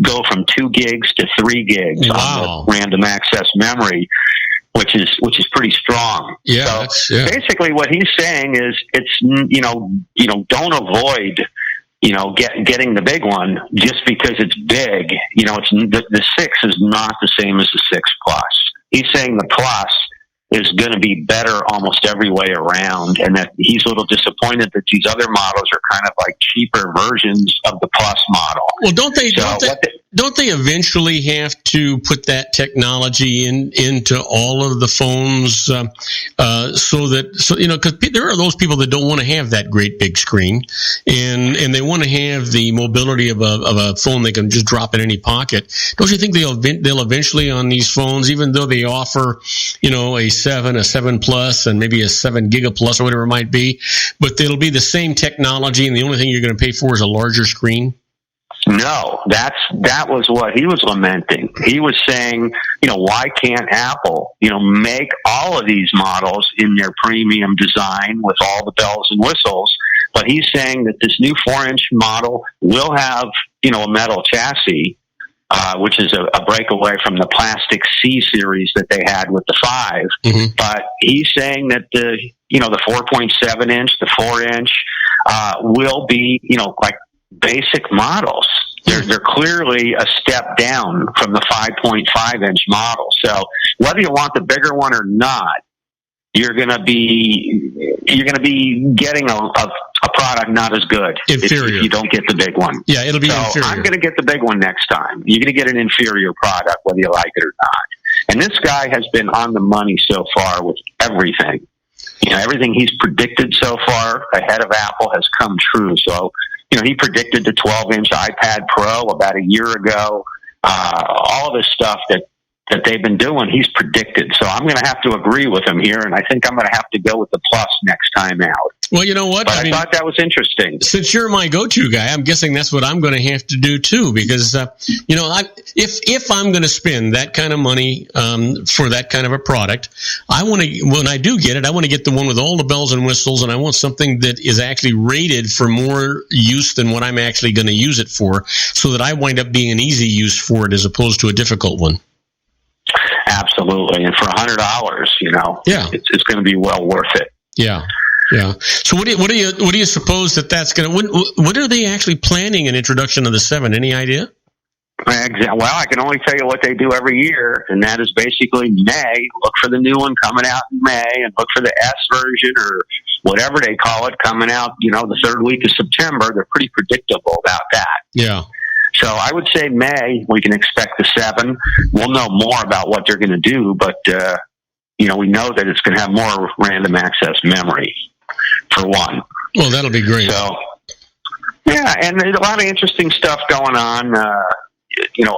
go from 2 gigs to 3 gigs on the random access memory, which is pretty strong. Yeah. So basically what he's saying is it's, don't avoid, getting the big one just because it's big. It's the 6 is not the same as the 6 Plus. He's saying the Plus is going to be better almost every way around, and that he's a little disappointed that these other models are kind of like cheaper versions of the Plus model. Well, don't they eventually have to put that technology into all of the phones, because there are those people that don't want to have that great big screen, and they want to have the mobility of a phone they can just drop in any pocket. Don't you think they'll eventually on these phones, even though they offer, a 7 Plus, and maybe a 7 Giga Plus or whatever it might be, but it'll be the same technology, and the only thing you're going to pay for is a larger screen? No, that was what he was lamenting. He was saying, why can't Apple, make all of these models in their premium design with all the bells and whistles? But he's saying that this new 4-inch model will have, a metal chassis, which is a breakaway from the plastic C series that they had with the 5. Mm-hmm. But he's saying that the 4.7 inch, the 4-inch, will be, like basic models. They're clearly a step down from the 5.5 inch model. So whether you want the bigger one or not, you're going to be getting a product not as good if you don't get the big one. Yeah, it'll be inferior. I'm going to get the big one next time. You're going to get an inferior product whether you like it or not. And this guy has been on the money so far with everything. Everything he's predicted so far ahead of Apple has come true. So, he predicted the 12-inch iPad Pro about a year ago. All this stuff that they've been doing, he's predicted. So I'm going to have to agree with him here, and I think I'm going to have to go with the Plus next time out. Well, you know what? But I thought that was interesting. Since you're my go-to guy, I'm guessing that's what I'm going to have to do too. Because if I'm going to spend that kind of money for that kind of a product, when I do get it, I want to get the one with all the bells and whistles, and I want something that is actually rated for more use than what I'm actually going to use it for, so that I wind up being an easy use for it as opposed to a difficult one. Absolutely, and for $100, it's going to be well worth it. Yeah. Yeah. So what do you suppose that's going to? When are they actually planning an introduction of the 7? Any idea? Well, I can only tell you what they do every year, and that is basically May. Look for the new one coming out in May, and look for the S version or whatever they call it coming out, the third week of September. They're pretty predictable about that. Yeah. So I would say May, we can expect the 7. We'll know more about what they're going to do, but, we know that it's going to have more random access memory, for one. Well, that'll be great. So, yeah, and there's a lot of interesting stuff going on.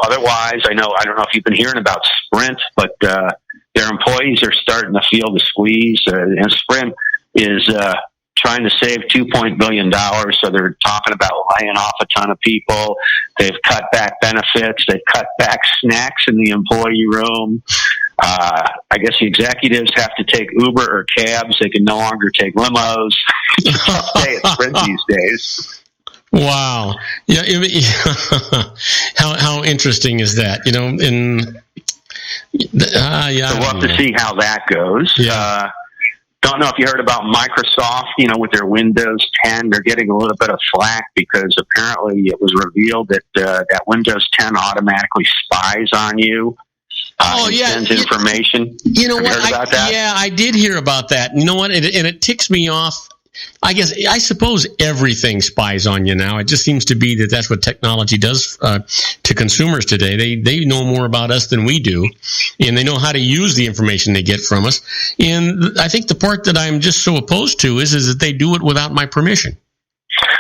Otherwise, I don't know if you've been hearing about Sprint, but their employees are starting to feel the squeeze, and Sprint is trying to save $2 billion, so they're talking about laying off a ton of people. They've cut back benefits. They've cut back snacks in the employee room. I guess the executives have to take Uber or cabs. They can no longer take limos. Stay at Sprint these days. Wow. Yeah. How interesting is that? So we'll have to see how that goes. Yeah. Don't know if you heard about Microsoft, with their Windows 10. They're getting a little bit of flack because apparently it was revealed that that Windows 10 automatically spies on you. Sends information. You know what? Heard about that? Yeah, I did hear about that. You know what? And it ticks me off. I suppose everything spies on you now. It just seems to be that's what technology does to consumers today. They know more about us than we do, and they know how to use the information they get from us. And I think the part that I'm just so opposed to is that they do it without my permission.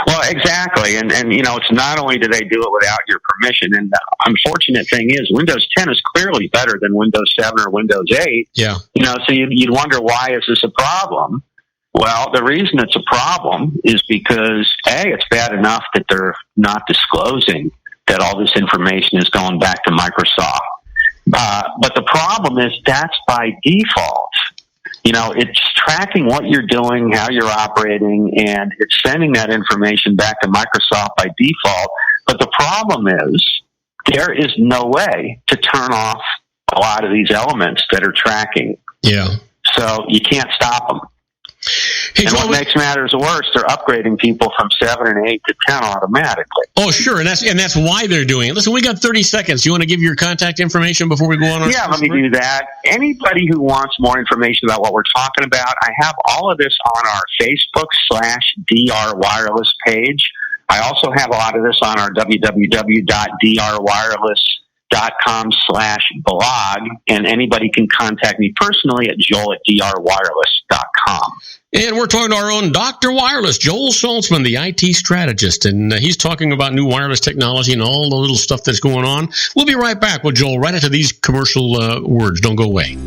Well, exactly. And it's not only do they do it without your permission, and the unfortunate thing is Windows 10 is clearly better than Windows 7 or Windows 8. Yeah. So you'd wonder, why is this a problem? Well, the reason it's a problem is because, A, it's bad enough that they're not disclosing that all this information is going back to Microsoft. But the problem is that's by default. It's tracking what you're doing, how you're operating, and it's sending that information back to Microsoft by default. But the problem is there is no way to turn off a lot of these elements that are tracking. Yeah. So you can't stop them. Hey, and what makes matters worse, they're upgrading people from 7 and 8 to 10 automatically. Oh, sure, and that's why they're doing it. Listen, we got 30 seconds. You want to give your contact information before we go on? Yeah, let me do that. Anybody who wants more information about what we're talking about, I have all of this on our Facebook/DR Wireless page. I also have a lot of this on our www.drwireless.com/blog, and anybody can contact me personally at joel@drwireless.com. And we're talking to our own Dr. Wireless, Joel Saltzman, the IT strategist, and he's talking about new wireless technology and all the little stuff that's going on. We'll be right back with Joel right after these commercial words. Don't go away.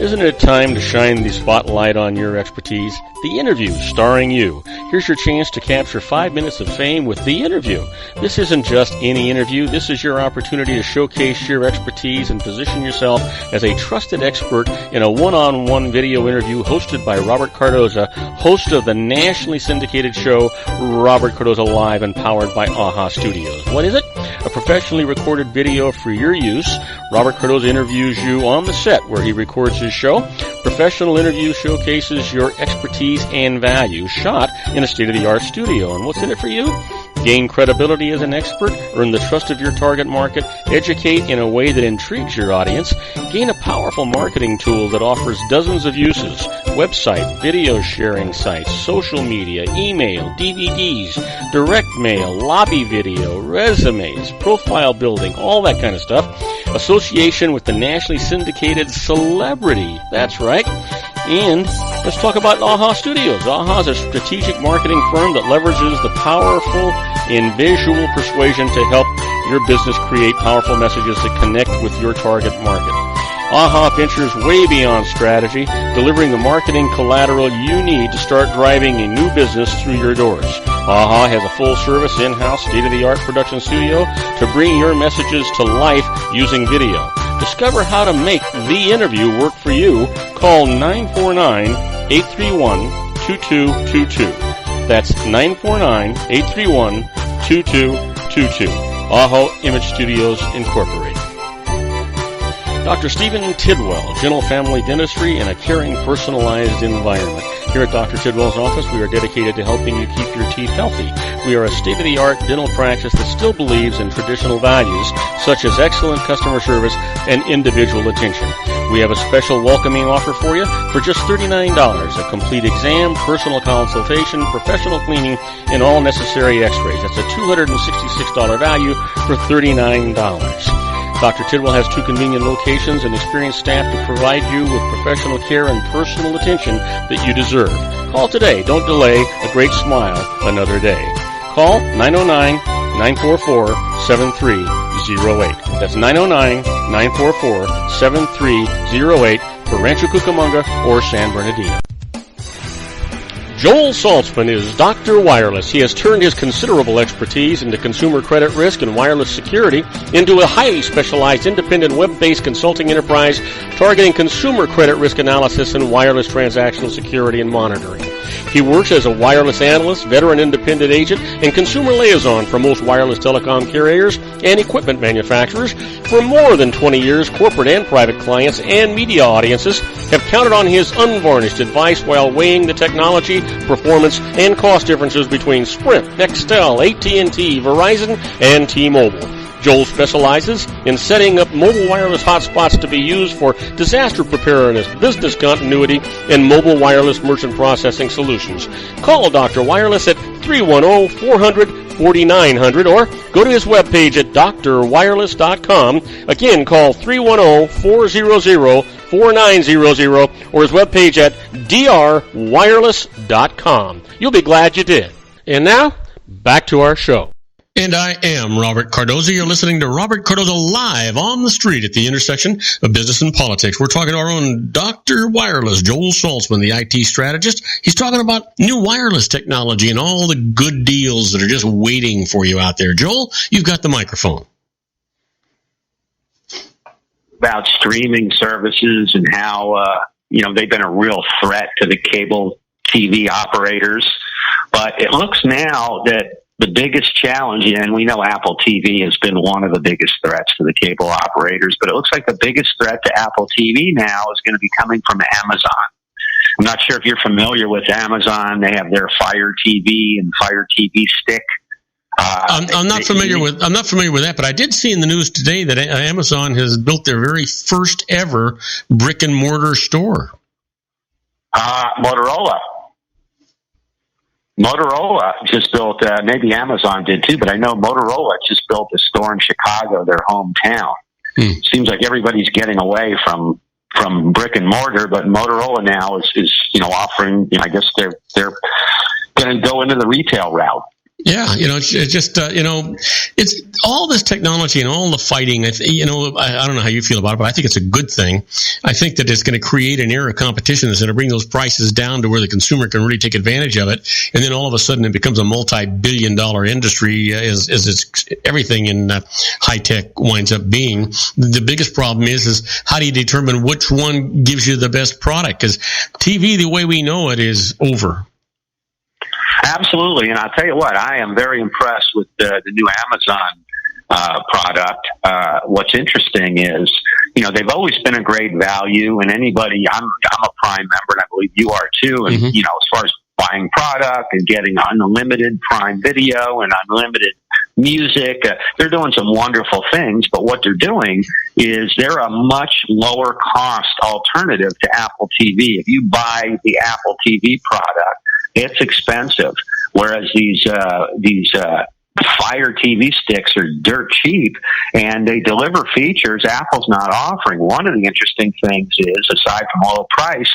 Isn't it time to shine the spotlight on your expertise? The Interview, starring you. Here's your chance to capture 5 minutes of fame with The Interview. This isn't just any interview. This is your opportunity to showcase your expertise and position yourself as a trusted expert in a one-on-one video interview hosted by Robert Cardoza, host of the nationally syndicated show Robert Cardoza Live and powered by AHA Studios. What is it? A professionally recorded video for your use. Robert Cardoza interviews you on the set where he records his show. Professional interview showcases your expertise and value, shot in a state-of-the-art studio. And what's in it for you? Gain credibility as an expert, earn the trust of your target market, educate in a way that intrigues your audience, gain a powerful marketing tool that offers dozens of uses, website, video sharing sites, social media, email, DVDs, direct mail, lobby video, resumes, profile building, all that kind of stuff. Association with the nationally syndicated celebrity. That's right. And let's talk about AHA Studios. AHA is a strategic marketing firm that leverages the powerful and visual persuasion to help your business create powerful messages that connect with your target market. AHA ventures way beyond strategy, delivering the marketing collateral you need to start driving a new business through your doors. AHA has a full-service, in-house, state-of-the-art production studio to bring your messages to life using video. Discover how to make The Interview work for you. Call 949-831-2222. That's 949-831-2222. AHA Image Studios, Incorporated. Dr. Stephen Tidwell, Gentle Family Dentistry in a caring, personalized environment. Here at Dr. Tidwell's office, we are dedicated to helping you keep your teeth healthy. We are a state-of-the-art dental practice that still believes in traditional values, such as excellent customer service and individual attention. We have a special welcoming offer for you for just $39, a complete exam, personal consultation, professional cleaning, and all necessary x-rays. That's a $266 value for $39. Dr. Tidwell has 2 convenient locations and experienced staff to provide you with professional care and personal attention that you deserve. Call today. Don't delay. A great smile another day. Call 909-944-7308. That's 909-944-7308 for Rancho Cucamonga or San Bernardino. Joel Saltzman is Dr. Wireless. He has turned his considerable expertise into consumer credit risk and wireless security into a highly specialized independent web-based consulting enterprise targeting consumer credit risk analysis and wireless transactional security and monitoring. He works as a wireless analyst, veteran independent agent, and consumer liaison for most wireless telecom carriers and equipment manufacturers. For more than 20 years, corporate and private clients and media audiences have counted on his unvarnished advice while weighing the technology, performance, and cost differences between Sprint, Nextel, AT&T, Verizon, and T-Mobile. Joel specializes in setting up mobile wireless hotspots to be used for disaster preparedness, business continuity, and mobile wireless merchant processing solutions. Call Dr. Wireless at 310-400-4900 or go to his webpage at drwireless.com. Again, call 310-400-4900 or his webpage at drwireless.com. You'll be glad you did. And now, back to our show. And I am Robert Cardoza. You're listening to Robert Cardoza live on the street at the intersection of business and politics. We're talking to our own Dr. Wireless, Joel Saltzman, the IT strategist. He's talking about new wireless technology and all the good deals that are just waiting for you out there. Joel, you've got the microphone. About streaming services and how, they've been a real threat to the cable TV operators. But it looks now that the biggest challenge, and we know Apple TV has been one of the biggest threats to the cable operators, but it looks like the biggest threat to Apple TV now is going to be coming from Amazon. I'm not sure if you're familiar with Amazon. They have their Fire TV and Fire TV Stick. I'm not familiar with that, but I did see in the news today that Amazon has built their very first ever brick and mortar store. Motorola just built, maybe Amazon did too, but I know Motorola just built a store in Chicago, their hometown. Seems like everybody's getting away from brick and mortar, but Motorola now is offering, I guess they're going to go into the retail route. Yeah, it's just, it's all this technology and all the fighting. I don't know how you feel about it, but I think it's a good thing. I think that it's going to create an era of competition that's going to bring those prices down to where the consumer can really take advantage of it. And then all of a sudden it becomes a multi-billion-dollar industry as it's everything in high tech winds up being. The biggest problem is how do you determine which one gives you the best product? Because TV, the way we know it, is over. Absolutely, and I'll tell you what, I am very impressed with the new Amazon product. What's interesting is, they've always been a great value, and I'm a Prime member, and I believe you are too, and, as far as buying product and getting unlimited Prime Video and unlimited music, they're doing some wonderful things, but what they're doing is they're a much lower cost alternative to Apple TV. If you buy the Apple TV product, it's expensive, whereas these Fire TV sticks are dirt cheap, and they deliver features Apple's not offering. One of the interesting things is, aside from low price,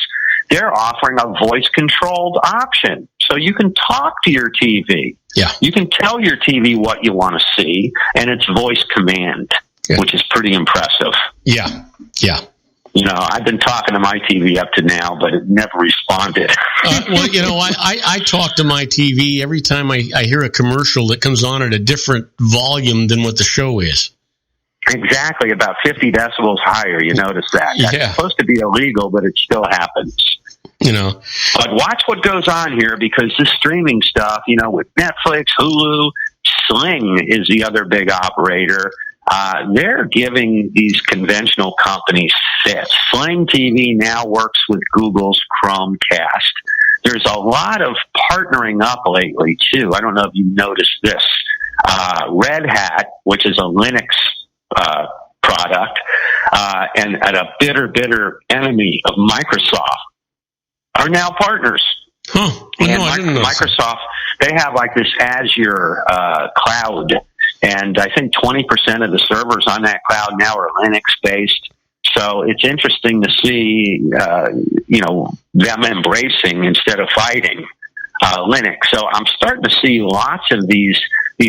they're offering a voice-controlled option. So you can talk to your TV. Yeah. You can tell your TV what you want to see, and it's voice command, which is pretty impressive. Yeah. I've been talking to my TV up to now, but it never responded. I talk to my TV every time I hear a commercial that comes on at a different volume than what the show is. Exactly, about 50 decibels higher. You notice that. That's supposed to be illegal, but it still happens. But watch what goes on here, because this streaming stuff, with Netflix, Hulu, Sling is the other big operator. they're giving these conventional companies fits. Sling TV now works with Google's Chromecast. There's a lot of partnering up lately, too. I don't know if you noticed this. Red Hat, which is a Linux product, and a bitter enemy of Microsoft, are now partners. Huh. And I didn't know Microsoft, they have like this Azure cloud, and I think 20% of the servers on that cloud now are Linux-based. So it's interesting to see, them embracing instead of fighting Linux. So I'm starting to see lots of these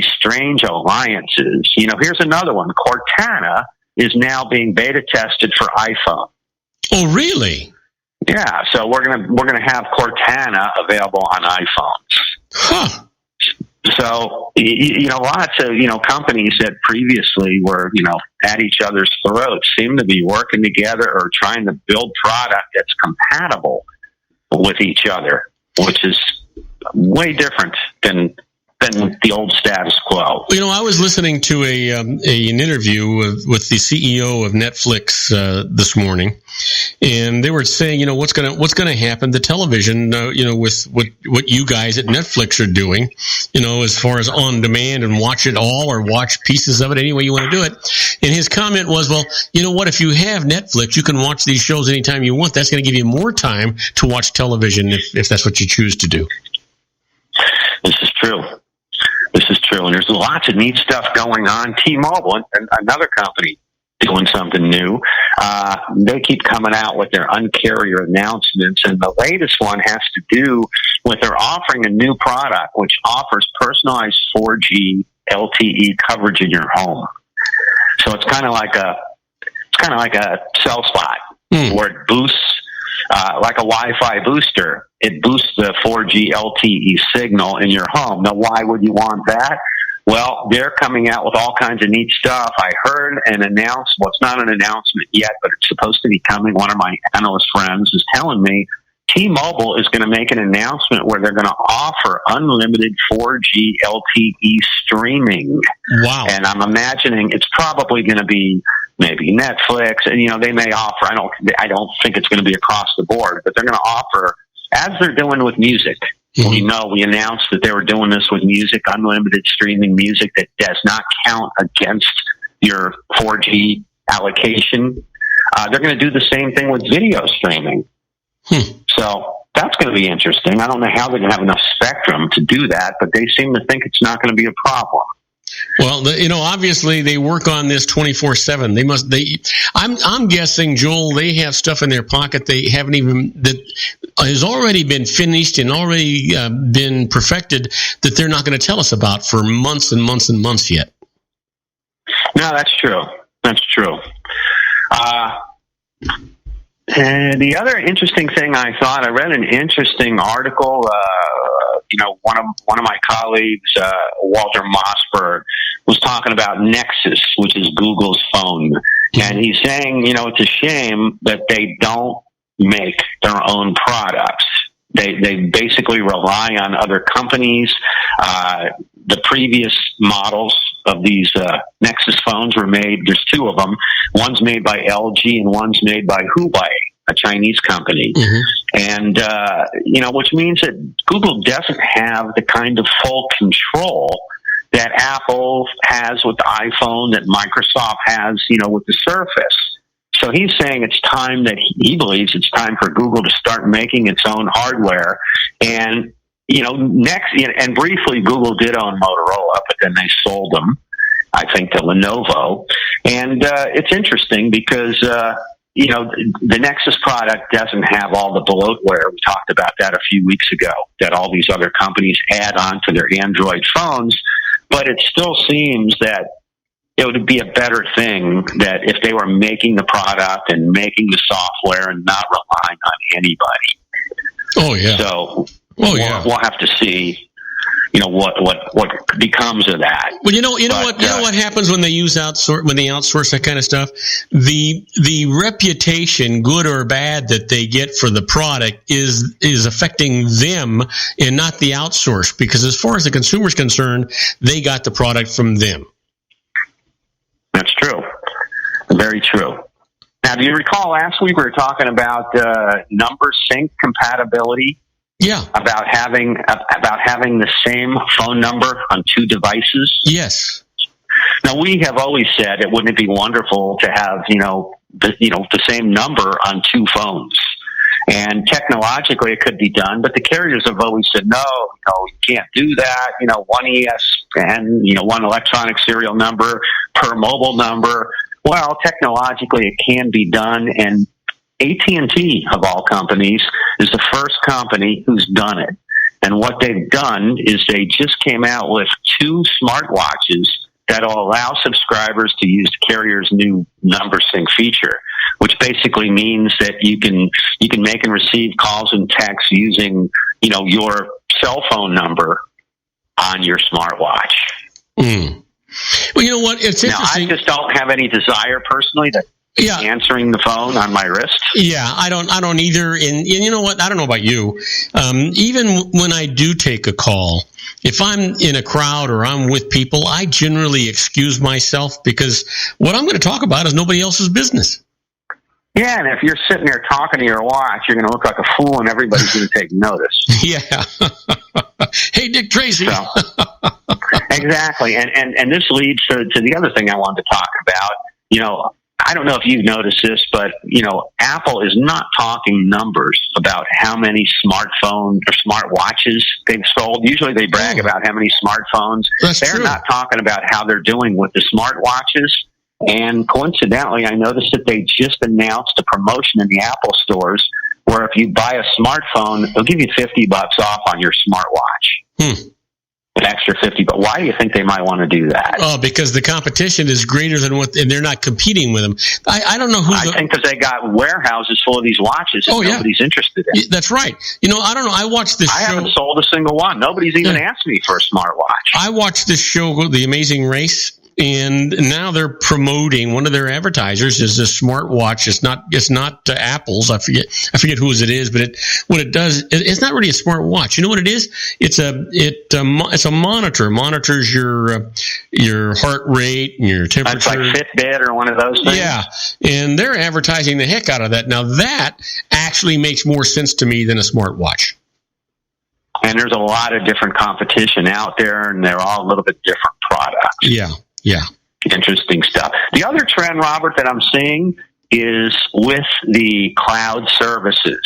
strange alliances. Here's another one. Cortana is now being beta tested for iPhone. Oh, really? Yeah. So we're gonna have Cortana available on iPhones. Huh. So, lots of, companies that previously were, at each other's throats seem to be working together or trying to build product that's compatible with each other, which is way different than the old status quo. I was listening to an interview with the CEO of Netflix this morning, and they were saying, what's going to happen to television, with what you guys at Netflix are doing, as far as on demand and watch it all or watch pieces of it any way you want to do it. And his comment was, well, you know what? If you have Netflix, you can watch these shows anytime you want. That's going to give you more time to watch television if that's what you choose to do. This is true. And there's lots of neat stuff going on. T-Mobile, another company doing something new. They keep coming out with their Un-carrier announcements, and the latest one has to do with they're offering a new product which offers personalized 4G LTE coverage in your home. So it's kind of like a cell spot where it boosts. Like a Wi-Fi booster, it boosts the 4G LTE signal in your home. Now, why would you want that? Well, they're coming out with all kinds of neat stuff. I heard an announcement. Well, it's not an announcement yet, but it's supposed to be coming. One of my analyst friends is telling me T-Mobile is going to make an announcement where they're going to offer unlimited 4G LTE streaming. Wow. And I'm imagining it's probably going to be maybe Netflix, and they may offer. I don't think it's going to be across the board, but they're going to offer, as they're doing with music. Mm-hmm. We announced that they were doing this with music, unlimited streaming music that does not count against your 4G allocation. They're going to do the same thing with video streaming. So that's going to be interesting. I don't know how they're going to have enough spectrum to do that, but they seem to think it's not going to be a problem. Well, obviously they work on this 24/7. I'm guessing, Joel, they have stuff in their pocket that has already been finished and already been perfected that they're not going to tell us about for months and months and months yet. No, that's true. And the other interesting thing I read an interesting article. One of my colleagues, Walter Mossberg, was talking about Nexus, which is Google's phone, and he's saying, it's a shame that they don't make their own products. They basically rely on other companies. The previous models of these Nexus phones were made. There's two of them. One's made by LG and one's made by Huawei, a Chinese company. Mm-hmm. And, which means that Google doesn't have the kind of full control that Apple has with the iPhone, that Microsoft has, with the Surface. So he's saying it's time that he believes it's time for Google to start making its own hardware. And, and briefly Google did own Motorola, but then they sold them, I think, to Lenovo. And it's interesting because, the Nexus product doesn't have all the bloatware. We talked about that a few weeks ago, that all these other companies add on to their Android phones. But it still seems that it would be a better thing that if they were making the product and making the software and not relying on anybody. Oh, yeah. So we'll have to see, what becomes of that. Well, you know what happens when they outsource that kind of stuff? The reputation, good or bad, that they get for the product is affecting them and not the outsource, because as far as the consumer's concerned, they got the product from them. That's true. Now, do you recall last week we were talking about number sync compatibility? Yeah. About having the same phone number on two devices? Yes. Now, we have always said it wouldn't it be wonderful to have, the same number on two phones. And technologically it could be done, but the carriers have always said, no, you can't do that. One ESN, one electronic serial number per mobile number. Well, technologically it can be done, and AT&T, of all companies, is the first company who's done it. And what they've done is they just came out with 2 smartwatches that will allow subscribers to use the carrier's new number sync feature, which basically means that you can make and receive calls and texts using, your cell phone number on your smartwatch. Mm. Well, you know what? It's interesting. Now, I just don't have any desire personally to answering the phone on my wrist. Yeah, I don't either. And you know what? I don't know about you. Even when I do take a call, if I'm in a crowd or I'm with people, I generally excuse myself because what I'm going to talk about is nobody else's business. Yeah, and if you're sitting there talking to your watch, you're going to look like a fool, and everybody's going to take notice. Yeah. Hey, Dick Tracy. So, exactly, and this leads to the other thing I wanted to talk about. I don't know if you've noticed this, but, Apple is not talking numbers about how many smartphones or smartwatches they've sold. Usually they brag about how many smartphones. They're true. not talking about how they're doing with the smartwatches. And coincidentally, I noticed that they just announced a promotion in the Apple stores where if you buy a smartphone, they'll give you $50 off on your smartwatch. An extra $50. But why do you think they might want to do that? Oh, because the competition is greater than and they're not competing with them. I don't know who. I think because they got warehouses full of these watches that nobody's interested in. That's right. I don't know. I watched this show. I haven't sold a single one. Nobody's even asked me for a smartwatch. I watched this show, The Amazing Race. And now they're promoting, one of their advertisers is a smartwatch. It's not Apple's. I forget whose it is, but what it does, it's not really a smartwatch. You know what it is? It's a monitor. It monitors your heart rate and your temperature. That's like Fitbit or one of those things. Yeah. And they're advertising the heck out of that. Now that actually makes more sense to me than a smartwatch. And there's a lot of different competition out there, and they're all a little bit different products. Yeah. Yeah. Interesting stuff. The other trend, Robert, that I'm seeing is with the cloud services.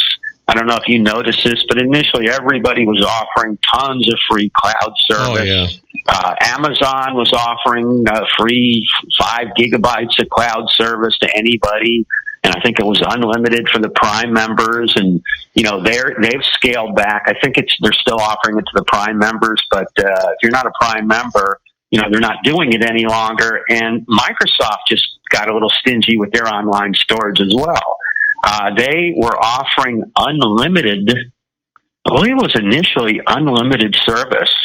I don't know if you noticed this, but initially everybody was offering tons of free cloud service. Oh, yeah. Amazon was offering free 5 gigabytes of cloud service to anybody. And I think it was unlimited for the Prime members. And, they've scaled back. I think they're still offering it to the Prime members. But if you're not a Prime member, they're not doing it any longer. And Microsoft just got a little stingy with their online storage as well. They were offering unlimited, I believe it was initially unlimited service,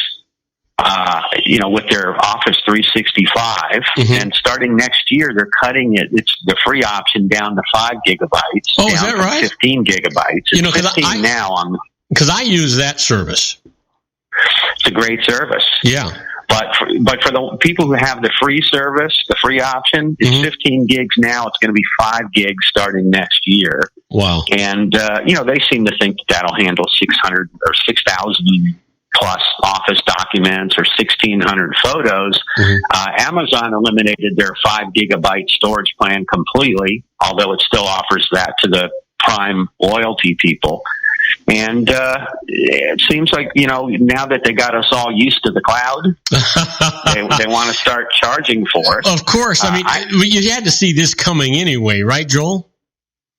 with their Office 365. Mm-hmm. And starting next year, they're cutting it's the free option down to 5 gigabytes. Oh, is that right? 15 gigabytes. It's 15 now. Because I use that service. It's a great service. Yeah. But for the people who have the free service, the free option, it's 15 gigs now. It's going to be 5 gigs starting next year. Wow. And, they seem to think that'll handle 600 or 6,000 plus Office documents or 1,600 photos. Mm-hmm. Amazon eliminated their 5 gigabyte storage plan completely, although it still offers that to the Prime loyalty people. And it seems like, now that they got us all used to the cloud, they want to start charging for it. Of course. You had to see this coming anyway, right, Joel?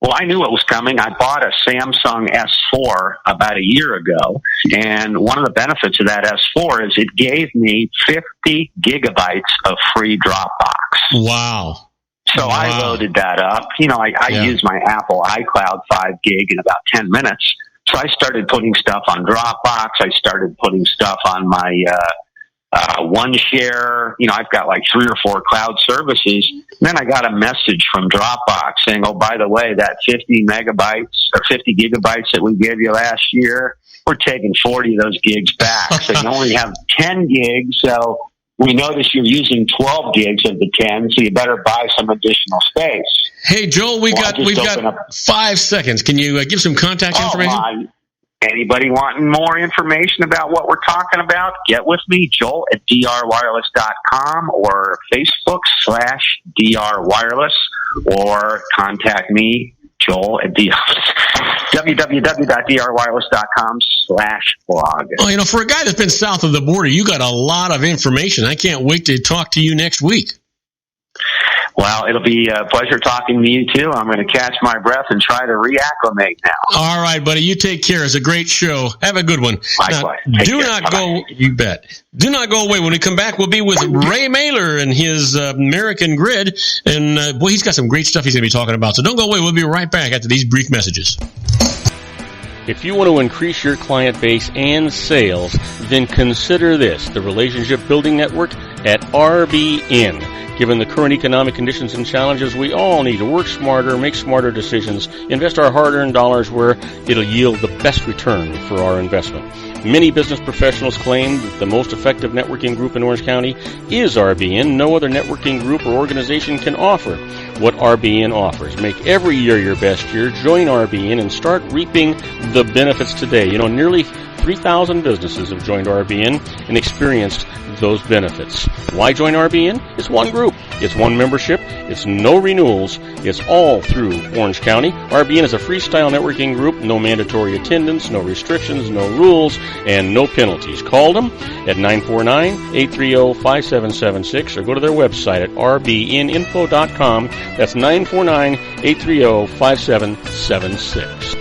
Well, I knew it was coming. I bought a Samsung S4 about a year ago, and one of the benefits of that S4 is it gave me 50 gigabytes of free Dropbox. Wow. So I loaded that up. I used my Apple iCloud 5 gig in about 10 minutes. So I started putting stuff on Dropbox. I started putting stuff on my OneShare. I've got like 3 or 4 cloud services. And then I got a message from Dropbox saying, oh, by the way, that 50 megabytes or 50 gigabytes that we gave you last year, we're taking 40 of those gigs back. So you only have 10 gigs. So, we notice you're using 12 gigs of the 10, so you better buy some additional space. Hey, Joel, we've got 5 seconds. Can you give some contact information? Anybody wanting more information about what we're talking about, get with me, Joel at drwireless.com or Facebook /drwireless, or contact me, Joel at www.drwireless.com/blog. Oh, for a guy that's been south of the border, you got a lot of information. I can't wait to talk to you next week. Well, it'll be a pleasure talking to you, too. I'm going to catch my breath and try to reacclimate now. All right, buddy. You take care. It's a great show. Have a good one. Likewise. You bet. Do not go away. When we come back, we'll be with Ray Mailer and his American Grid. And, boy, he's got some great stuff he's going to be talking about. So don't go away. We'll be right back after these brief messages. If you want to increase your client base and sales, then consider this, the Relationship Building Network at RBN. Given the current economic conditions and challenges, we all need to work smarter, make smarter decisions, invest our hard-earned dollars where it'll yield the best return for our investment. Many business professionals claim that the most effective networking group in Orange County is RBN. No other networking group or organization can offer what RBN offers. Make every year your best year. Join RBN and start reaping the benefits today. Nearly 3,000 businesses have joined RBN and experienced those benefits. Why join RBN? It's one group. It's one membership. It's no renewals. It's all through Orange County. RBN is a freestyle networking group. No mandatory attendance, no restrictions, no rules, and no penalties. Call them at 949-830-5776 or go to their website at rbninfo.com. That's 949-830-5776.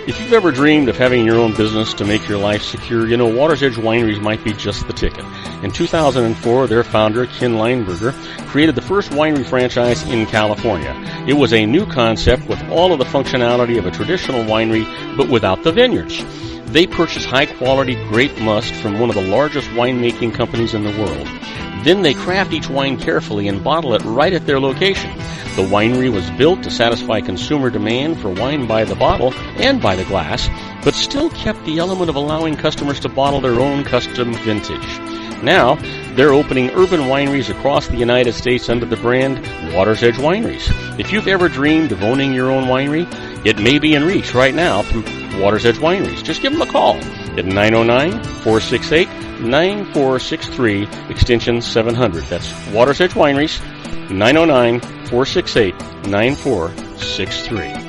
If you've ever dreamed of having your own business to make your life secure, Water's Edge Wineries might be just the ticket. In 2004, their founder, Ken Lineberger, created the first winery franchise in California. It was a new concept with all of the functionality of a traditional winery, but without the vineyards. They purchased high-quality grape must from one of the largest winemaking companies in the world. Then they craft each wine carefully and bottle it right at their location. The winery was built to satisfy consumer demand for wine by the bottle and by the glass, but still kept the element of allowing customers to bottle their own custom vintage. Now, they're opening urban wineries across the United States under the brand Water's Edge Wineries. If you've ever dreamed of owning your own winery, it may be in reach right now through Water's Edge Wineries. Just give them a call at 909-468-9463, extension 700. That's Water's Edge Wineries, 909-468-9463.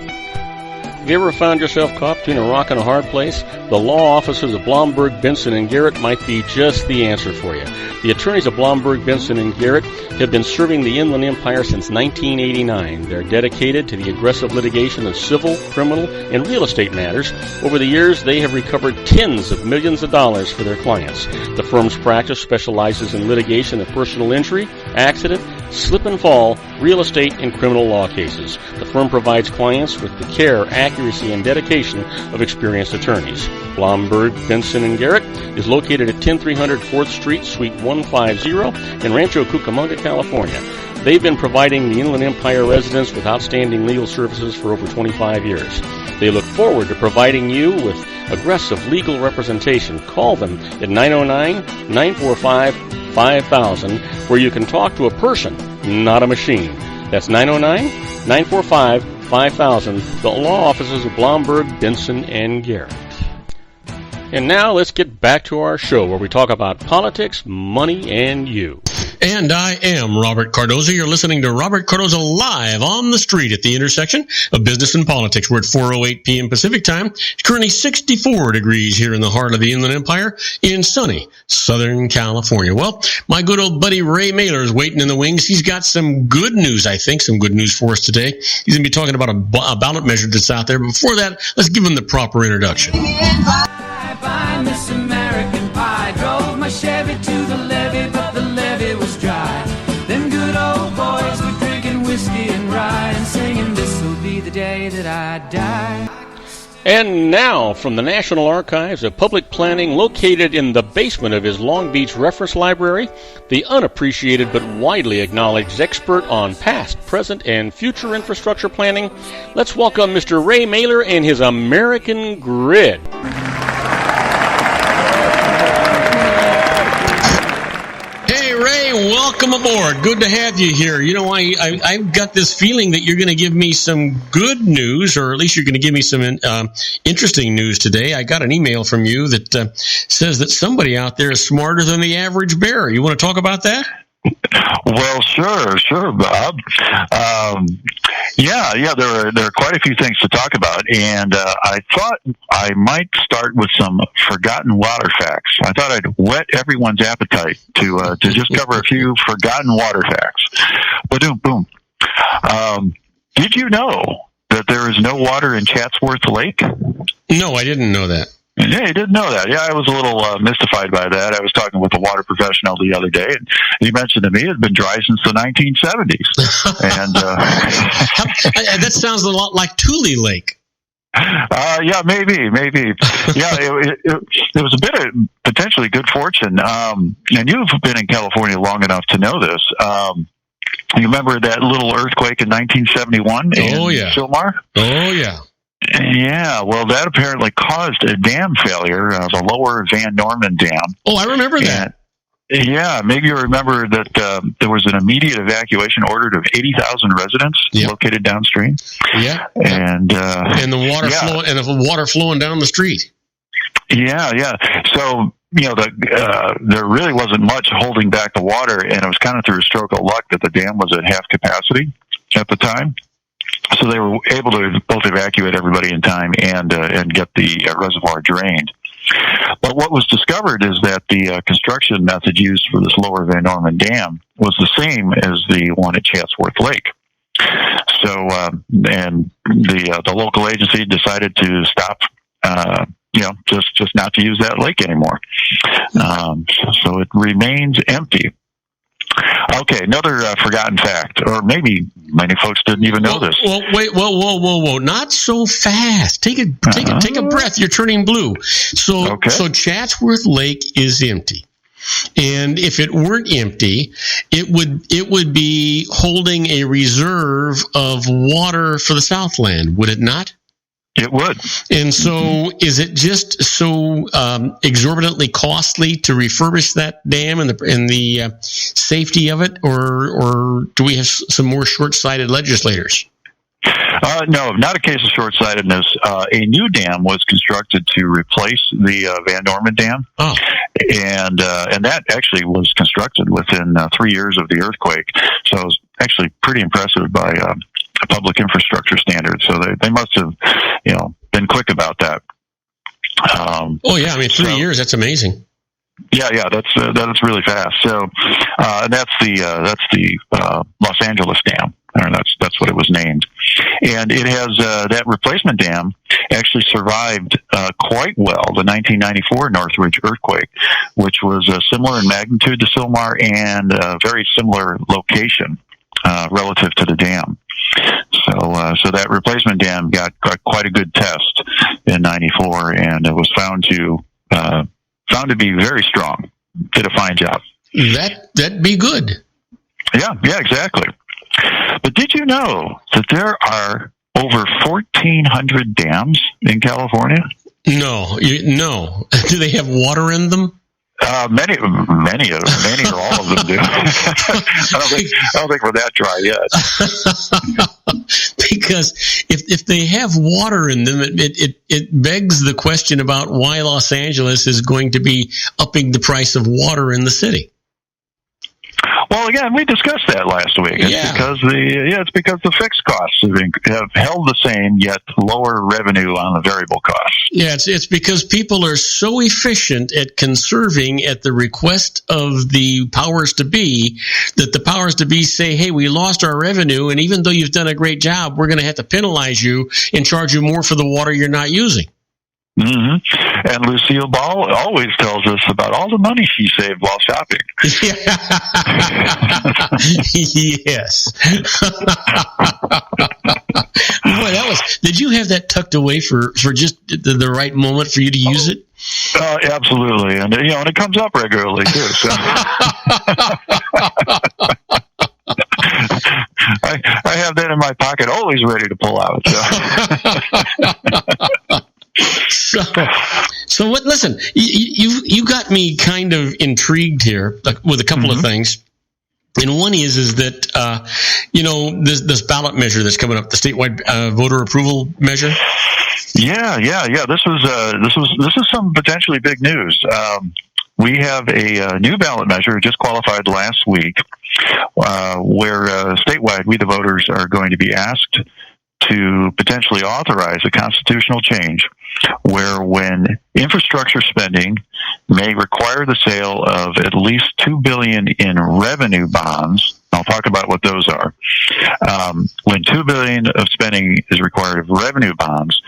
Have you ever found yourself caught between a rock and a hard place? The law offices of Blomberg, Benson, & Garrett might be just the answer for you. The attorneys of Blomberg, Benson, & Garrett have been serving the Inland Empire since 1989. They're dedicated to the aggressive litigation of civil, criminal, and real estate matters. Over the years, they have recovered tens of millions of dollars for their clients. The firm's practice specializes in litigation of personal injury, accident, slip and fall, real estate, and criminal law cases. The firm provides clients with the care, accuracy, and dedication of experienced attorneys. Blomberg, Benson, & Garrett is located at 10300 4th Street, Suite 150 in Rancho Cucamonga, California. They've been providing the Inland Empire residents with outstanding legal services for over 25 years. They look forward to providing you with aggressive legal representation. Call them at 909-945-5000, where you can talk to a person, not a machine. That's 909-945-5000, the law offices of Blomberg, Benson, & Garrett. And now let's get back to our show where we talk about politics, money, and you. And I am Robert Cardoza. You're listening to Robert Cardoza live on the street at the intersection of business and politics. We're at 4:08 p.m. Pacific time. It's currently 64 degrees here in the heart of the Inland Empire in sunny Southern California. Well, my good old buddy Ray Mailer is waiting in the wings. He's got some good news, I think, some good news for us today. He's going to be talking about a ballot measure that's out there. But before that, let's give him the proper introduction. Find this American pie. Drove my Chevy to the levee, but the levee was dry. Them good old boys were drinking whiskey and rye and singing, "This'll be the day that I die." And now, from the National Archives of Public Planning, located in the basement of his Long Beach Reference Library, the unappreciated but widely acknowledged expert on past, present, and future infrastructure planning, let's welcome Mr. Ray Mailer and his American Grid. welcome aboard. Good to have you here. You know, I've got this feeling that you're going to give me some good news, or at least you're going to give me some interesting news today. I got an email from you that says that somebody out there is smarter than the average bear. You want to talk about that? Well, sure, Bob. Yeah, there are quite a few things to talk about, and I thought I might start with some forgotten water facts. I thought I'd whet everyone's appetite to just cover a few forgotten water facts. Boom. Did you know that there is no water in Chatsworth Lake? No, I didn't know that. Yeah, you didn't know that. Yeah, I was a little mystified by that. I was talking with a water professional the other day, and he mentioned to me it had been dry since the 1970s. And that sounds a lot like Tule Lake. Yeah, maybe. Yeah, it was a bit of potentially good fortune. And you've been in California long enough to know this. You remember that little earthquake in 1971 in Sylmar? Oh, yeah. Yeah, well, that apparently caused a dam failure, the Lower Van Norman Dam. Oh, I remember that. Yeah, maybe you remember that there was an immediate evacuation ordered of 80,000 residents located downstream. Yeah, and the water flowing down the street. Yeah. So there really wasn't much holding back the water, and it was kind of through a stroke of luck that the dam was at half capacity at the time. So they were able to both evacuate everybody in time and get the reservoir drained. But what was discovered is that the construction method used for this Lower Van Norman Dam was the same as the one at Chatsworth Lake. So, and the local agency decided to stop, just not to use that lake anymore. So it remains empty. Okay, another forgotten fact, or maybe many folks didn't even know this. Well, wait, whoa! Not so fast. Take a breath. You're turning blue. So Chatsworth Lake is empty, and if it weren't empty, it would be holding a reserve of water for the Southland, would it not? It would. And so is it just so exorbitantly costly to refurbish that dam and the safety of it, or do we have some more short-sighted legislators? No, not a case of short-sightedness. A new dam was constructed to replace the Van Norman Dam. Oh. And that actually was constructed within 3 years of the earthquake. So it was actually pretty impressive by public infrastructure standards. So they must have, been quick about that. 3 years, that's amazing. Yeah, that's really fast. So, that's the Los Angeles Dam. Or that's what it was named. And it has, that replacement dam actually survived quite well the 1994 Northridge earthquake, which was similar in magnitude to Sylmar and a very similar location relative to the dam. So that replacement dam got quite a good test in 94, and it was found to be very strong. Did a fine job. That'd be good. Yeah, exactly. But did you know that there are over 1,400 dams in California? No. Do they have water in them? Many or all of them do. I don't think we're that dry yet. Because if they have water in them, it begs the question about why Los Angeles is going to be upping the price of water in the city. Well, again, we discussed that last week. It's because the fixed costs have held the same, yet lower revenue on the variable costs. Yeah, it's because people are so efficient at conserving at the request of the powers to be that the powers to be say, hey, we lost our revenue, and even though you've done a great job, we're going to have to penalize you and charge you more for the water you're not using. Mm-hmm. And Lucille Ball always tells us about all the money she saved while shopping. Yes. Boy, did you have that tucked away for just the right moment for you to use it? Absolutely. And and it comes up regularly too. So. I have that in my pocket, always ready to pull out. So what? Listen, you got me kind of intrigued here with a couple of things. And one is that this ballot measure that's coming up, the statewide voter approval measure. Yeah. This is some potentially big news. We have a new ballot measure just qualified last week, where statewide we the voters are going to be asked to potentially authorize a constitutional change where when infrastructure spending may require the sale of at least $2 billion in revenue bonds. I'll talk about what those are. When $2 billion of spending is required of revenue bonds,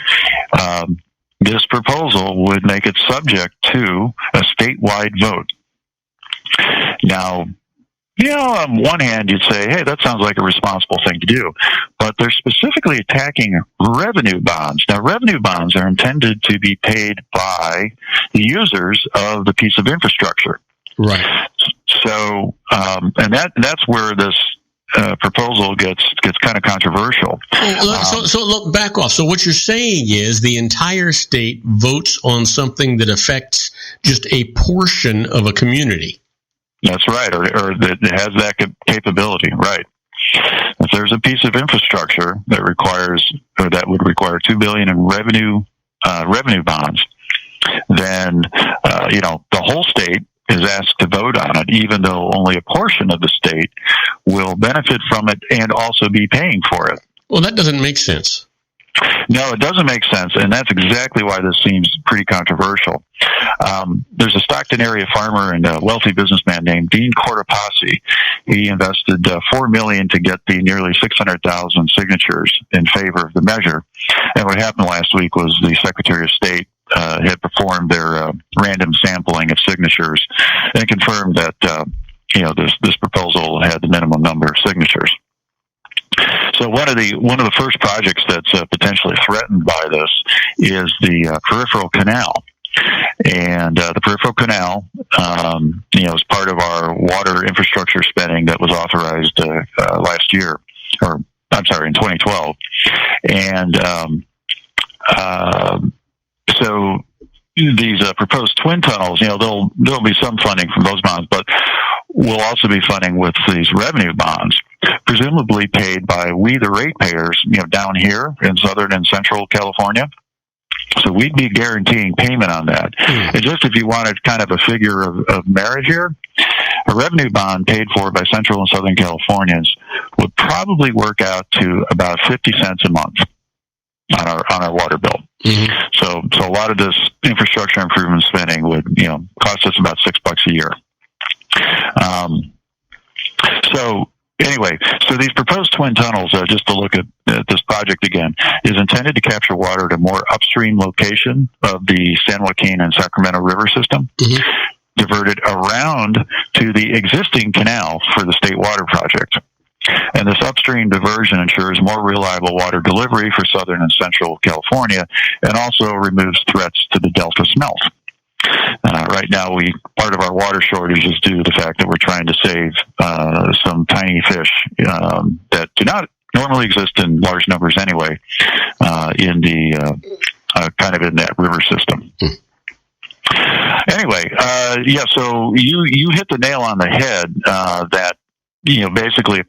this proposal would make it subject to a statewide vote. Now, on one hand, you'd say, hey, that sounds like a responsible thing to do. But they're specifically attacking revenue bonds. Now, revenue bonds are intended to be paid by the users of the piece of infrastructure. Right. So, and that's where this proposal gets kind of controversial. So look, back off. So what you're saying is the entire state votes on something that affects just a portion of a community. That's right, or that has that capability, right? If there's a piece of infrastructure that would require $2 billion in revenue bonds, then the whole state is asked to vote on it, even though only a portion of the state will benefit from it and also be paying for it. Well, that doesn't make sense. No, it doesn't make sense, and that's exactly why this seems pretty controversial. There's a Stockton area farmer and a wealthy businessman named Dean Cardoza. He invested $4 million to get the nearly 600,000 signatures in favor of the measure. And what happened last week was the Secretary of State had performed their random sampling of signatures and confirmed that this proposal had the minimum number of signatures. So one of the first projects that's potentially threatened by this is the peripheral canal, and the peripheral canal, is part of our water infrastructure spending that was authorized last year, in 2012, and so these proposed twin tunnels, there'll be some funding from those bonds, but we'll also be funding with these revenue bonds, presumably paid by we the ratepayers, down here in Southern and Central California. So we'd be guaranteeing payment on that. And just if you wanted kind of a figure of merit here, a revenue bond paid for by Central and Southern Californians would probably work out to about 50 cents a month on our water bill. Mm-hmm. So a lot of this infrastructure improvement spending would cost us about $6 a year. So these proposed twin tunnels, just to look at this project again, is intended to capture water at a more upstream location of the San Joaquin and Sacramento River system, mm-hmm. diverted around to the existing canal for the state water project. And this upstream diversion ensures more reliable water delivery for Southern and Central California, and also removes threats to the Delta smelt. Right now, part of our water shortage is due to the fact that we're trying to save some tiny fish that do not normally exist in large numbers anyway in the kind of in that river system. Anyway, so you hit the nail on the head that basically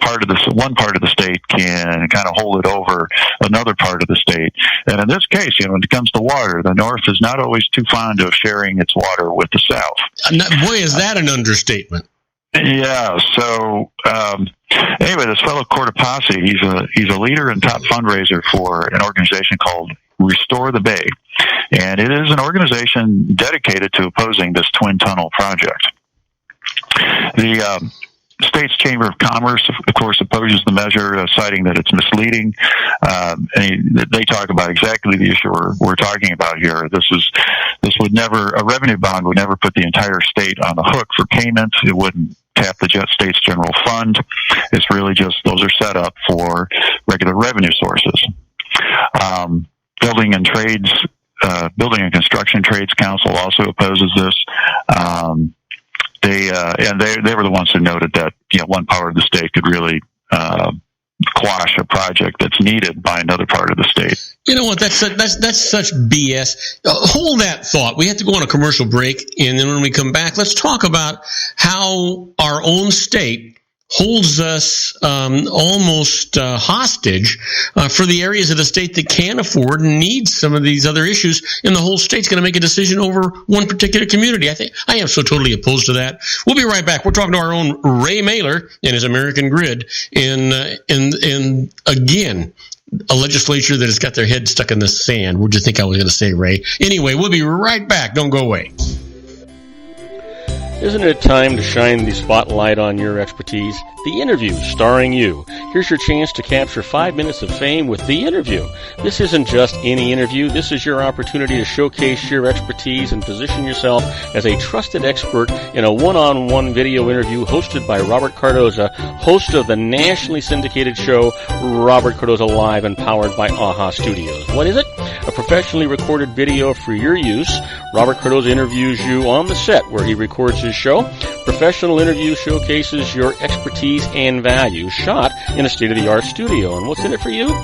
one part of the state can kind of hold it over another part of the state. And in this case, when it comes to water, the North is not always too fond of sharing its water with the South. Boy, is that an understatement. Yeah. So anyway, this fellow Cardoza, he's a leader and top fundraiser for an organization called Restore the Bay, and it is an organization dedicated to opposing this twin tunnel project. The State's Chamber of Commerce, of course, opposes the measure, citing that it's misleading. And they talk about exactly the issue we're talking about here. A revenue bond would never put the entire state on the hook for payments. It wouldn't tap the state's general fund. It's really just those are set up for regular revenue sources. Building and Construction Trades Council also opposes this. They were the ones who noted that one part of the state could really quash a project that's needed by another part of the state. You know what? That's such BS. Hold that thought. We have to go on a commercial break, and then when we come back, let's talk about how our own state holds us almost hostage for the areas of the state that can't afford and need some of these other issues, and the whole state's going to make a decision over one particular community. I am so totally opposed to that. We'll be right back. We're talking to our own Ray Mailer and his American Grid, and again, a legislature that has got their head stuck in the sand. What do you think I was going to say, Ray? Anyway, we'll be right back. Don't go away. Isn't it time to shine the spotlight on your expertise? The Interview, starring you. Here's your chance to capture 5 minutes of fame with The Interview. This isn't just any interview. This is your opportunity to showcase your expertise and position yourself as a trusted expert in a one-on-one video interview hosted by Robert Cardoza, host of the nationally syndicated show Robert Cardoza Live and powered by AHA Studios. What is it? A professionally recorded video for your use. Robert Cardoza interviews you on the set where he records his show. Professional interview showcases your expertise and value, shot in a state-of-the-art studio. And what's in it for you?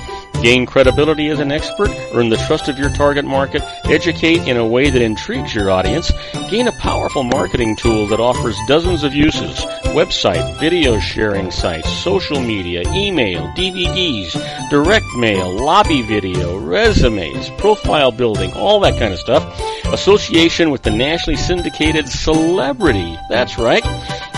Gain credibility as an expert, earn the trust of your target market, educate in a way that intrigues your audience, gain a powerful marketing tool that offers dozens of uses, website, video sharing sites, social media, email, DVDs, direct mail, lobby video, resumes, profile building, all that kind of stuff. Association with the nationally syndicated celebrity. That's right.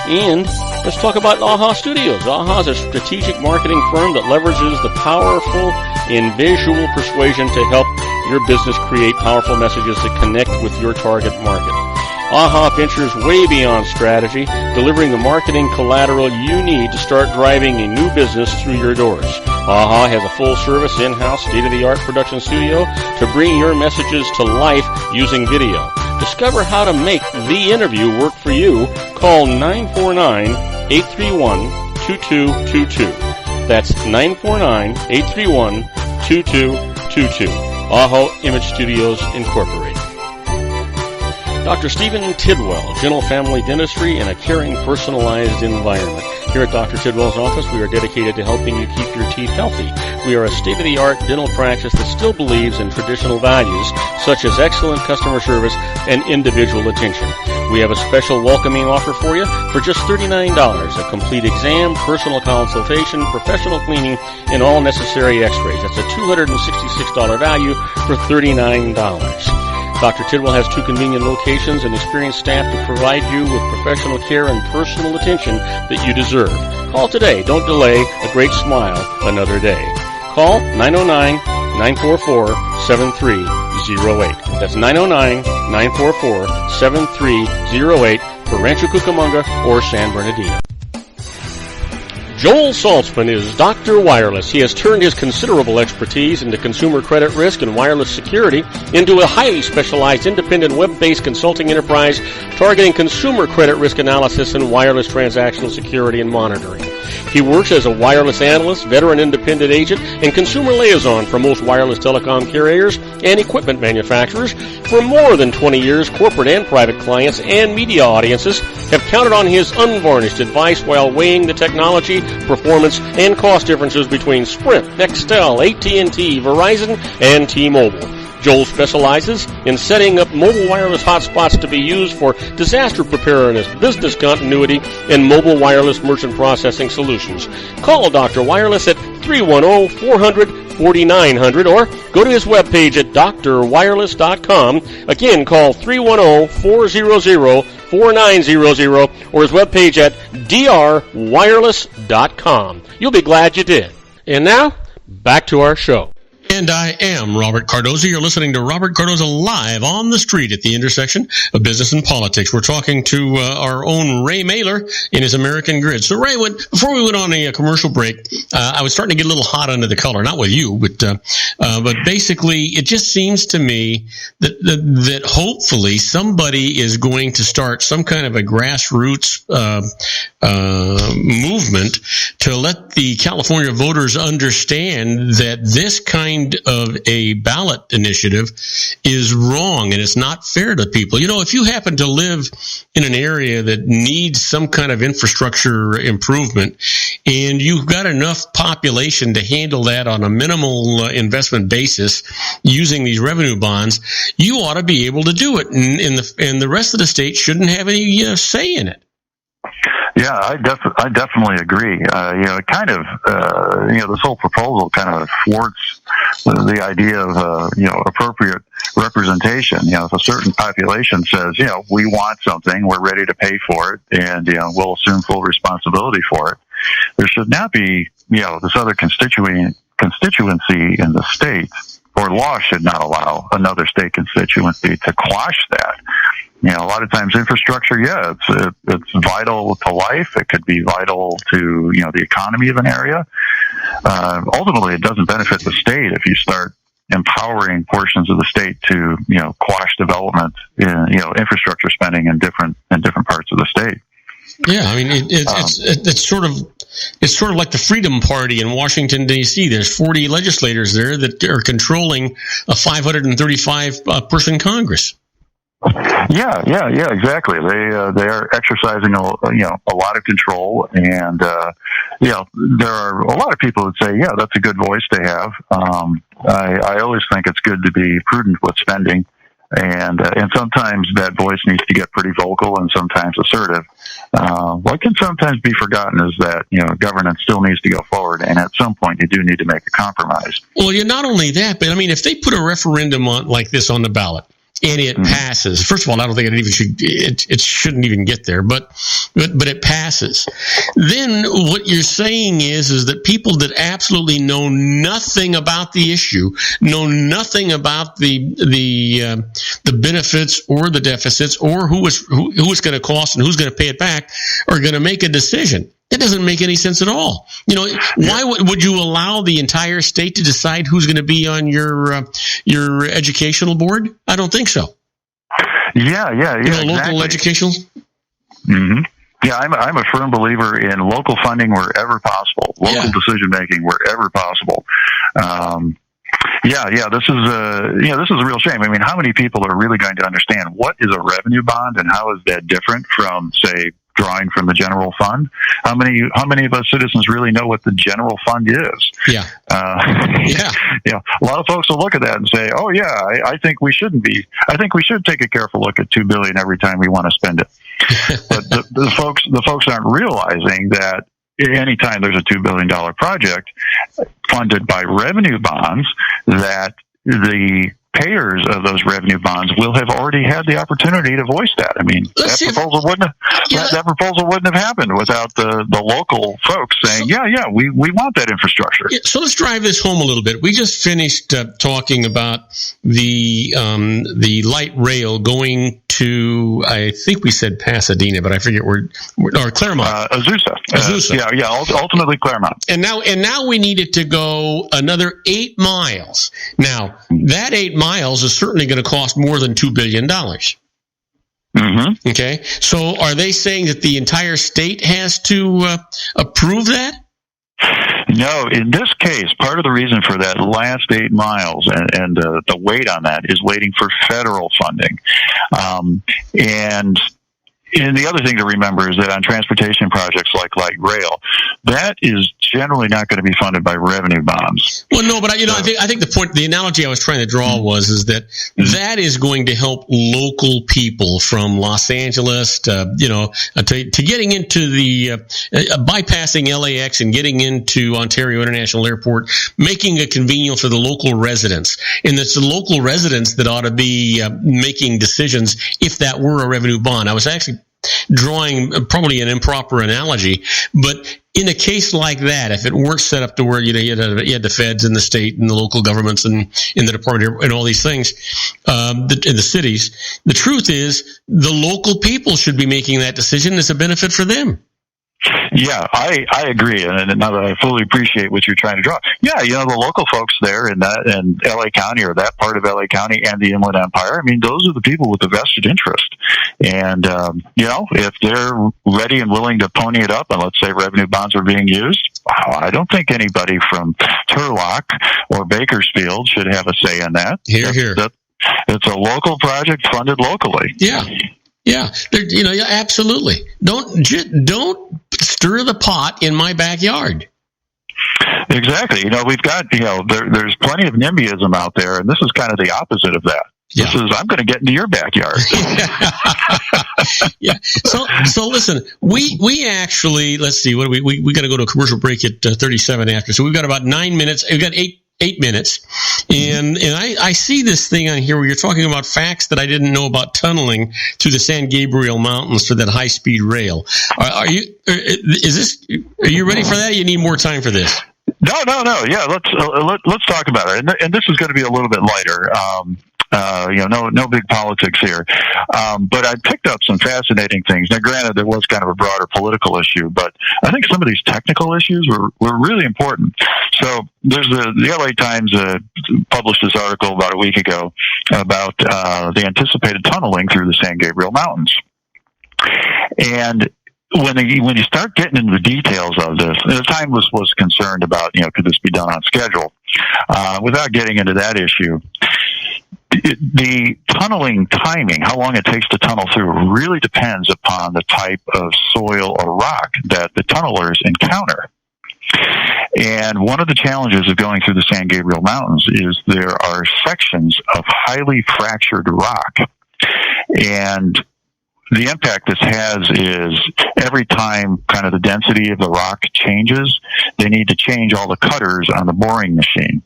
And let's talk about AHA Studios. AHA is a strategic marketing firm that leverages the powerful and visual persuasion to help your business create powerful messages that connect with your target market. AHA ventures way beyond strategy, delivering the marketing collateral you need to start driving a new business through your doors. AHA has a full-service, in-house, state-of-the-art production studio to bring your messages to life using video. Discover how to make The Interview work for you. Call 949-831-2222. That's 949-831-2222. AHA Image Studios, Incorporated. Dr. Stephen Tidwell, Gentle Family Dentistry in a caring, personalized environment. Here at Dr. Tidwell's office, we are dedicated to helping you keep your teeth healthy. We are a state-of-the-art dental practice that still believes in traditional values, such as excellent customer service and individual attention. We have a special welcoming offer for you for just $39, a complete exam, personal consultation, professional cleaning, and all necessary x-rays. That's a $266 value for $39. Dr. Tidwell has 2 convenient locations and experienced staff to provide you with professional care and personal attention that you deserve. Call today. Don't delay. A great smile another day. Call 909-944-7308. That's 909-944-7308 for Rancho Cucamonga or San Bernardino. Joel Saltzman is Dr. Wireless. He has turned his considerable expertise into consumer credit risk and wireless security into a highly specialized independent web-based consulting enterprise targeting consumer credit risk analysis and wireless transactional security and monitoring. He works as a wireless analyst, veteran independent agent, and consumer liaison for most wireless telecom carriers and equipment manufacturers. For more than 20 years, corporate and private clients and media audiences have counted on his unvarnished advice while weighing the technology, performance, and cost differences between Sprint, Nextel, AT&T, Verizon, and T-Mobile. Joel specializes in setting up mobile wireless hotspots to be used for disaster preparedness, business continuity, and mobile wireless merchant processing solutions. Call Dr. Wireless at 310-400-4900 or go to his webpage at drwireless.com. Again, call 310-400-4900 or his webpage at drwireless.com. You'll be glad you did. And now, back to our show. And I am Robert Cardoza. You're listening to Robert Cardoza Live on the street at the intersection of business and politics. We're talking to our own Ray Mailer in his American Grid. So, Ray, before we went on a commercial break, I was starting to get a little hot under the collar. Not with you, but basically, it just seems to me that hopefully somebody is going to start some kind of a grassroots movement to let the California voters understand that this kind of a ballot initiative is wrong and it's not fair to people. You know, if you happen to live in an area that needs some kind of infrastructure improvement and you've got enough population to handle that on a minimal investment basis using these revenue bonds, you ought to be able to do it. And the rest of the state shouldn't have any say in it. Yeah, I definitely agree. It kind of, this whole proposal kind of thwarts the idea of, appropriate representation. If a certain population says, we want something, we're ready to pay for it, and, we'll assume full responsibility for it. There should not be, this other constituency in the state, or law should not allow another state constituency to quash that. A lot of times infrastructure, it's vital to life. It could be vital to, the economy of an area. Ultimately, it doesn't benefit the state if you start empowering portions of the state to, quash development in, infrastructure spending in different parts of the state. Yeah, I mean, it's sort of like the Freedom Party in Washington, D.C. There's 40 legislators there that are controlling a 535 person Congress. Yeah, exactly. They are exercising a lot of control, and there are a lot of people that say, that's a good voice to have. I always think it's good to be prudent with spending, and sometimes that voice needs to get pretty vocal and sometimes assertive. What can sometimes be forgotten is that governance still needs to go forward, and at some point you do need to make a compromise. Well, not only that, but I mean, if they put a referendum like this on the ballot, and it passes. First of all, I don't think it shouldn't even get there, but it passes. Then what you're saying is that people that absolutely know nothing about the issue, know nothing about the benefits or the deficits or who it's going to cost and who's going to pay it back are going to make a decision. That doesn't make any sense at all. Why would you allow the entire state to decide who's going to be on your educational board? I don't think so. Yeah, exactly. Local educational. Mm-hmm. Yeah, I'm a firm believer in local funding wherever possible, local decision making wherever possible. This is a real shame. I mean, how many people are really going to understand what is a revenue bond and how is that different from, say, drawing from the general fund? How many of us citizens really know what the general fund is? Yeah. A lot of folks will look at that and say, "Oh yeah, I think we shouldn't be. I think we should take a careful look at $2 billion every time we want to spend it." But the folks aren't realizing that anytime there's a $2 billion project funded by revenue bonds, that the payers of those revenue bonds will have already had the opportunity to voice that. I mean, that proposal wouldn't have happened without the local folks saying, we want that infrastructure. Yeah, so let's drive this home a little bit. We just finished talking about the light rail going to, I think we said Pasadena, but I forget or Claremont. Azusa. Ultimately Claremont. And now we need it to go another 8 miles. Now, that 8 miles is certainly going to cost more than $2 billion. Mm-hmm. Okay. So are they saying that the entire state has to approve that? No, in this case, part of the reason for that last 8 miles and the wait on that is waiting for federal funding. And the other thing to remember is that on transportation projects like light rail, that is generally not going to be funded by revenue bonds. Well, no, but I think the analogy I was trying to draw is that is going to help local people from Los Angeles to getting into the bypassing LAX and getting into Ontario International Airport, making it convenient for the local residents. And it's the local residents that ought to be making decisions if that were a revenue bond. I was actually drawing probably an improper analogy, but in a case like that, if it weren't set up to where you had the feds and the state and the local governments and in the department and all these things in the cities, the truth is the local people should be making that decision. It's a benefit for them. Yeah, I agree, and now that I fully appreciate what you're trying to draw. Yeah, the local folks there in LA County or that part of LA County and the Inland Empire, I mean, those are the people with the vested interest. And, if they're ready and willing to pony it up, and let's say revenue bonds are being used, I don't think anybody from Turlock or Bakersfield should have a say in that. Here. It's a local project funded locally. Yeah. Yeah, absolutely. Don't stir the pot in my backyard. Exactly. We've got, there's plenty of NIMBYism out there, and this is kind of the opposite of that. Yeah. This is, I'm going to get into your backyard. Yeah. So listen, we actually, let's see, what do we got to go to a commercial break at 37 after. So we've got about 9 minutes. We've got 8 minutes. And I see this thing on here where you're talking about facts that I didn't know about tunneling through the San Gabriel Mountains for that high speed rail. Are you ready for that? Or you need more time for this? No. Yeah, let's talk about it. And this is going to be a little bit lighter. No big politics here. But I picked up some fascinating things. Now, granted, there was kind of a broader political issue, but I think some of these technical issues were really important. So there's the LA Times published this article about a week ago about the anticipated tunneling through the San Gabriel Mountains. And when you start getting into the details of this, the Times was concerned about, could this be done on schedule? Without getting into that issue, the tunneling timing, how long it takes to tunnel through, really depends upon the type of soil or rock that the tunnelers encounter. And one of the challenges of going through the San Gabriel Mountains is there are sections of highly fractured rock. And the impact this has is every time kind of the density of the rock changes, they need to change all the cutters on the boring machine.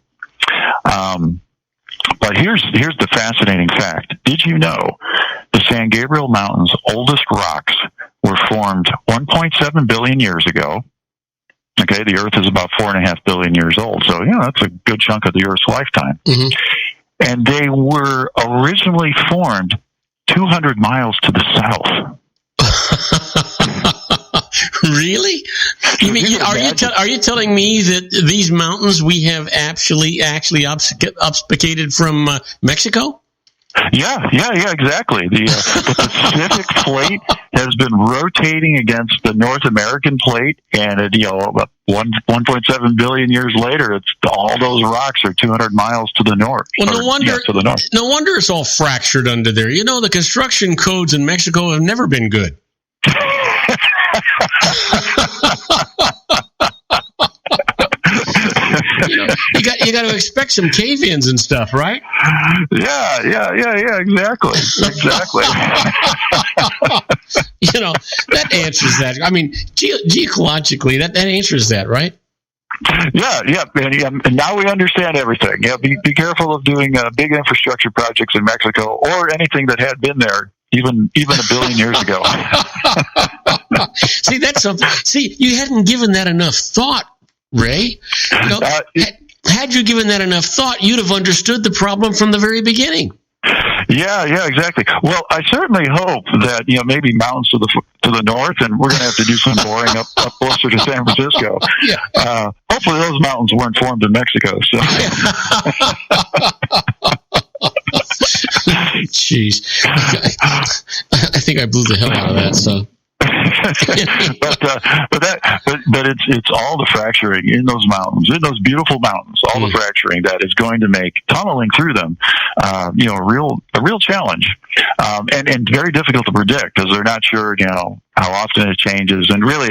But here's the fascinating fact. Did you know the San Gabriel Mountains' oldest rocks were formed 1.7 billion years ago? Okay, the Earth is about 4.5 billion years old, so that's a good chunk of the Earth's lifetime. Mm-hmm. And they were originally formed 200 miles to the south. Really? You mean, are you telling me that these mountains we have actually obfuscated from Mexico? Yeah, exactly. The Pacific plate has been rotating against the North American plate, and 1.7 billion years later, it's all those rocks are 200 miles to the north. Well, no wonder it's all fractured under there. The construction codes in Mexico have never been good. You got to expect some cave-ins and stuff, right? Yeah, exactly. That answers that. I mean, geologically, that answers that, right? Yeah, and now we understand everything. Yeah, be careful of doing big infrastructure projects in Mexico or anything that had been there even a billion years ago. See, that's something. See, you hadn't given that enough thought, Ray. Had you given that enough thought, you'd have understood the problem from the very beginning. Yeah, exactly. Well, I certainly hope that maybe mountains to the north, and we're going to have to do some boring up closer to San Francisco. Yeah. Hopefully, those mountains weren't formed in Mexico. So. Jeez, I think I blew the hell out of that. So. but it's all the fracturing in those mountains, in those beautiful mountains, all the fracturing that is going to make tunneling through them, a real challenge, and very difficult to predict because they're not sure, how often it changes. And really,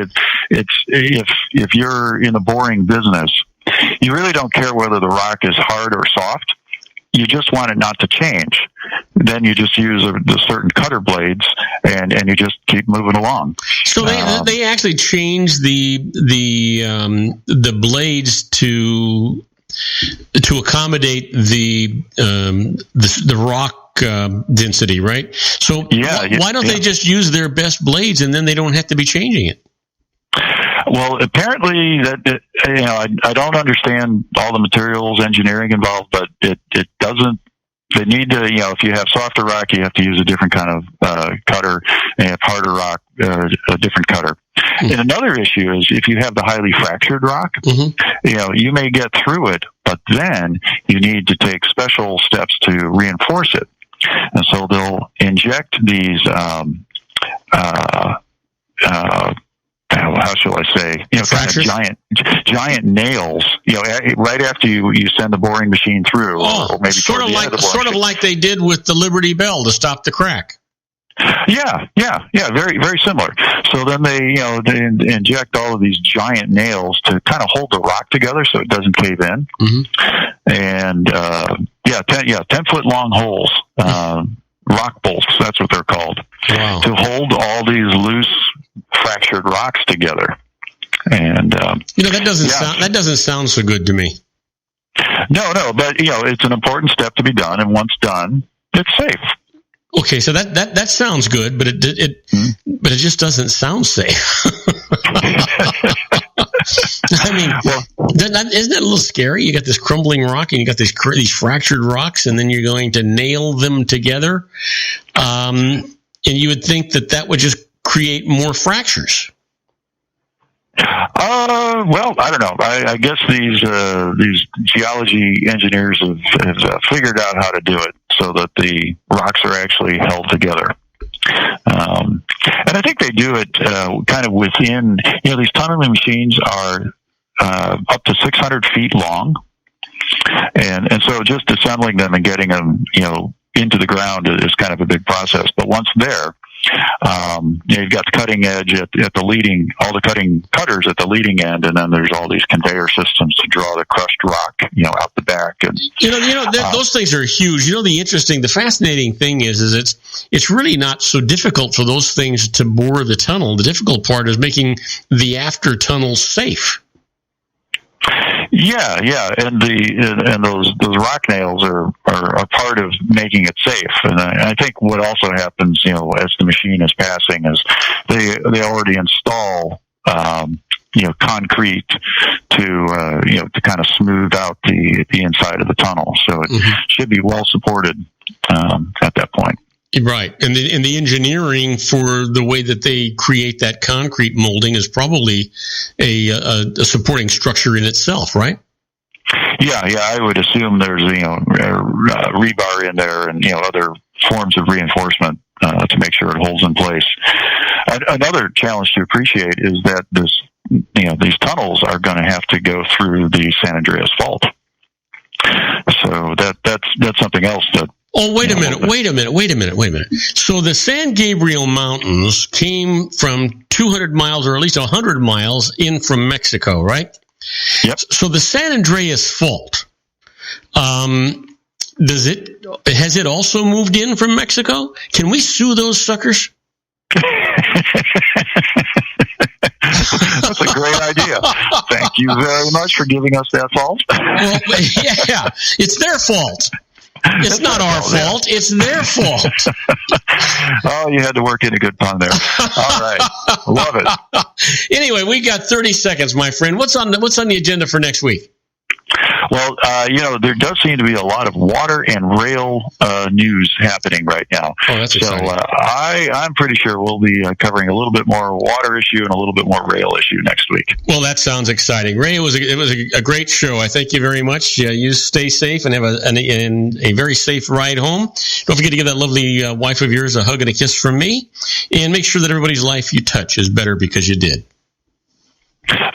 it's if you're in the boring business, you really don't care whether the rock is hard or soft. You just want it not to change. Then you just use the certain cutter blades, and you just keep moving along. So they actually changed the blades to accommodate the rock density, right? So why don't they just use their best blades, and then they don't have to be changing it? Well, apparently I don't understand all the materials engineering involved, but it doesn't. They need to, if you have softer rock, you have to use a different kind of cutter, and if harder rock, a different cutter. Mm-hmm. And another issue is if you have the highly fractured rock, you may get through it, but then you need to take special steps to reinforce it. And so they'll inject these how shall I say, kind of giant nails, right after you send the boring machine through, or maybe sort of like they did with the Liberty Bell to stop the crack. Yeah, very, very similar. So then they inject all of these giant nails to kind of hold the rock together so it doesn't cave in. Mm-hmm. And 10-foot long holes, rock bolts. That's what they're called. Wow. To hold all these loose, fractured rocks together. And that doesn't sound so good to me. No, but it's an important step to be done, and once done, it's safe. Okay, so that sounds good, but it just doesn't sound safe. I mean, isn't that a little scary? You got this crumbling rock, and you got these fractured rocks, and then you're going to nail them together, and you would think that would just create more fractures. Well, I don't know. I guess these geology engineers have figured out how to do it so that the rocks are actually held together. And I think they do it kind of within, these tunneling machines are up to 600 feet long. And so just assembling them and getting them, into the ground is kind of a big process. But once there, you've got the cutting edge at the leading, all the cutters at the leading end, and then there's all these conveyor systems to draw the crushed rock, out the back. And those things are huge. The fascinating thing is it's really not so difficult for those things to bore the tunnel. The difficult part is making the after tunnel safe. Yeah, and those rock nails are part of making it safe. And I think what also happens, as the machine is passing, is they already install concrete to kind of smooth out the inside of the tunnel, so it should be well supported at that point. Right, and the engineering for the way that they create that concrete molding is probably a supporting structure in itself, right? Yeah, I would assume there's rebar in there and other forms of reinforcement to make sure it holds in place. Another challenge to appreciate is that these tunnels are going to have to go through the San Andreas Fault, so that's something else that. Oh, wait a minute. So the San Gabriel Mountains came from 200 miles or at least 100 miles in from Mexico, right? Yep. So the San Andreas Fault, has it also moved in from Mexico? Can we sue those suckers? That's a great idea. Thank you very much for giving us that fault. Well, yeah, it's their fault. It's not our fault. Yeah. It's their fault. Oh, you had to work in a good pun there. All right. Love it. Anyway, we got 30 seconds, my friend. What's on the agenda for next week? Well, there does seem to be a lot of water and rail news happening right now. Oh, that's exciting. So I'm pretty sure we'll be covering a little bit more water issue and a little bit more rail issue next week. Well, that sounds exciting. Ray, it was a great show. I thank you very much. You stay safe and have a very safe ride home. Don't forget to give that lovely wife of yours a hug and a kiss from me. And make sure that everybody's life you touch is better because you did.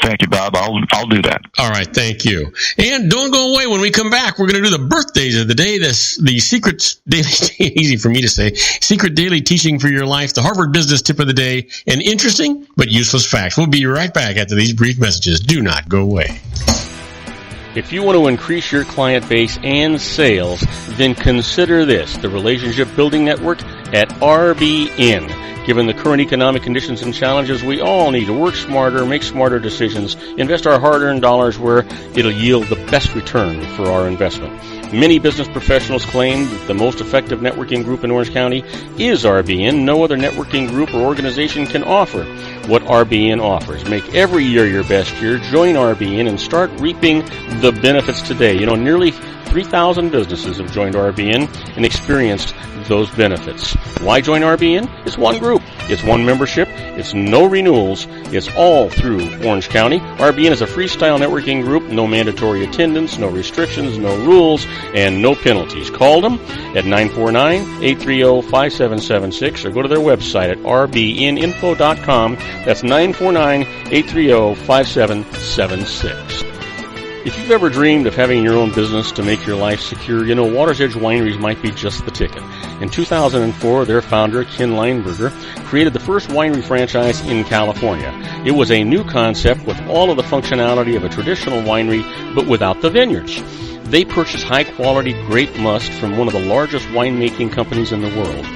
Thank you, Bob. I'll do that. All right, thank you. And don't go away. When we come back, we're going to do the birthdays of the day. The secret daily, easy for me to say, secret daily teaching for your life, the Harvard Business Tip of the Day, and interesting but useless facts. We'll be right back after these brief messages. Do not go away. If you want to increase your client base and sales, then consider this, the Relationship Building Network at RBN. Given the current economic conditions and challenges, we all need to work smarter, make smarter decisions, invest our hard-earned dollars where it'll yield the best return for our investment. Many business professionals claim that the most effective networking group in Orange County is RBN. No other networking group or organization can offer what RBN offers. Make every year your best year. Join RBN and start reaping the benefits today. Nearly 3,000 businesses have joined RBN and experienced those benefits. Why join RBN? It's one group. It's one membership. It's no renewals. It's all through Orange County. RBN is a freestyle networking group. No mandatory attendance, no restrictions, no rules, and no penalties. Call them at 949-830-5776 or go to their website at rbninfo.com. That's 949-830-5776. If you've ever dreamed of having your own business to make your life secure, you know Water's Edge Wineries might be just the ticket. In 2004, their founder, Ken Lineberger, created the first winery franchise in California. It was a new concept with all of the functionality of a traditional winery, but without the vineyards. They purchase high-quality grape must from one of the largest winemaking companies in the world.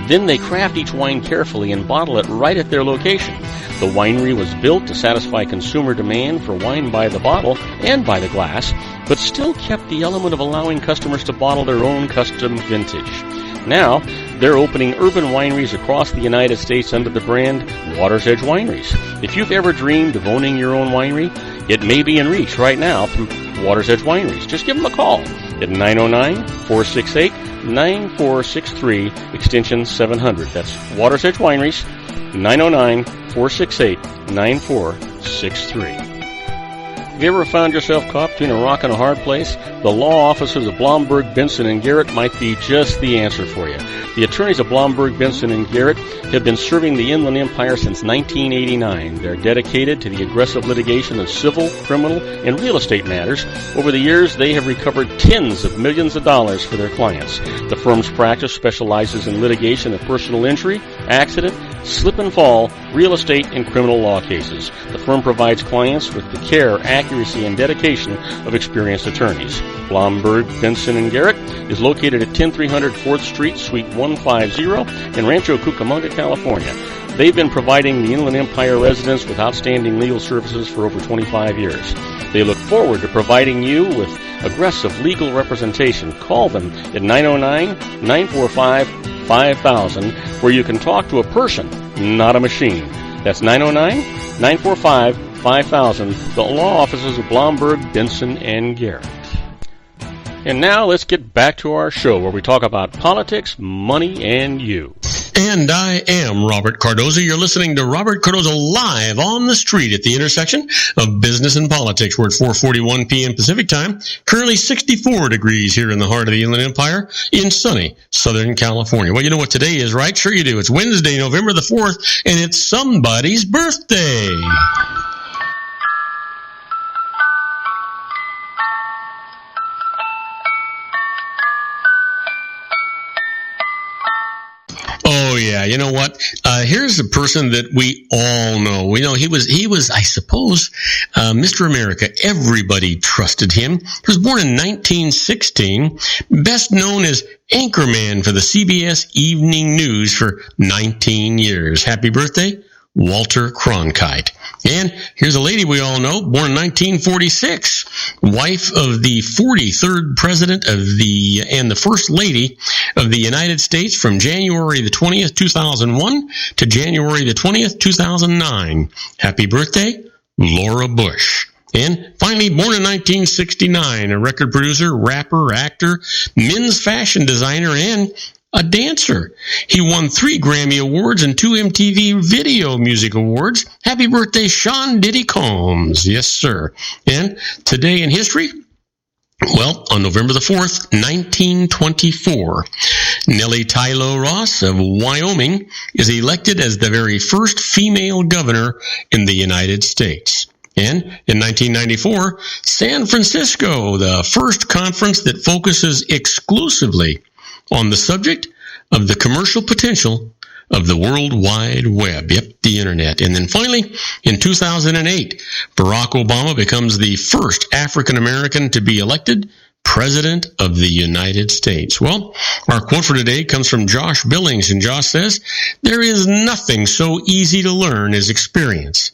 Then they craft each wine carefully and bottle it right at their location. The winery was built to satisfy consumer demand for wine by the bottle and by the glass, but still kept the element of allowing customers to bottle their own custom vintage. Now, they're opening urban wineries across the United States under the brand Water's Edge Wineries. If you've ever dreamed of owning your own winery, it may be in reach right now through Water's Edge Wineries. Just give them a call at 909-468-9463, extension 700. That's Water's Edge Wineries, 909-468-9463. Have you ever found yourself caught between a rock and a hard place? The law offices of Blomberg, Benson, and Garrett might be just the answer for you. The attorneys of Blomberg, Benson, and Garrett have been serving the Inland Empire since 1989. They're dedicated to the aggressive litigation of civil, criminal, and real estate matters. Over the years, they have recovered tens of millions of dollars for their clients. The firm's practice specializes in litigation of personal injury, accident, slip and fall, real estate, and criminal law cases. The firm provides clients with the care, accuracy, and dedication of experienced attorneys. Blomberg, Benson, and Garrett is located at 10300 4th Street, Suite 150 in Rancho Cucamonga, California. They've been providing the Inland Empire residents with outstanding legal services for over 25 years. They look forward to providing you with aggressive legal representation. Call them at 909-945-5000, where you can talk to a person, not a machine. That's 909-945-5000, the law offices of Blomberg, Benson, and Garrett. And now let's get back to our show where we talk about politics, money, and you. And I am Robert Cardoza. You're listening to Robert Cardoza live on the street at the intersection of business and politics. We're at 4:41 p.m. Pacific time. Currently 64 degrees here in the heart of the Inland Empire in sunny Southern California. Well, you know what today is, right? Sure you do. It's Wednesday, November the 4th, and it's somebody's birthday. Oh yeah, you know what? Here's a person that we all know. We know he was, I suppose, Mr. America. Everybody trusted him. He was born in 1916, best known as anchorman for the CBS Evening News for 19 years. Happy birthday, Walter Cronkite. And here's a lady we all know, born in 1946, wife of the 43rd president and the first lady of the United States from January the 20th, 2001 to January the 20th, 2009. Happy birthday, Laura Bush. And finally, born in 1969, a record producer, rapper, actor, men's fashion designer, and a dancer. He won 3 Grammy Awards and 2 MTV Video Music Awards. Happy birthday, Sean Diddy Combs. Yes, sir. And today in history, well, on November the 4th, 1924, Nellie Tylo Ross of Wyoming is elected as the very first female governor in the United States. And in 1994, San Francisco, the first conference that focuses exclusively on the subject of the commercial potential of the World Wide Web. Yep, the Internet. And then finally, in 2008, Barack Obama becomes the first African American to be elected President of the United States. Well, our quote for today comes from Josh Billings, and Josh says, "There is nothing so easy to learn as experience,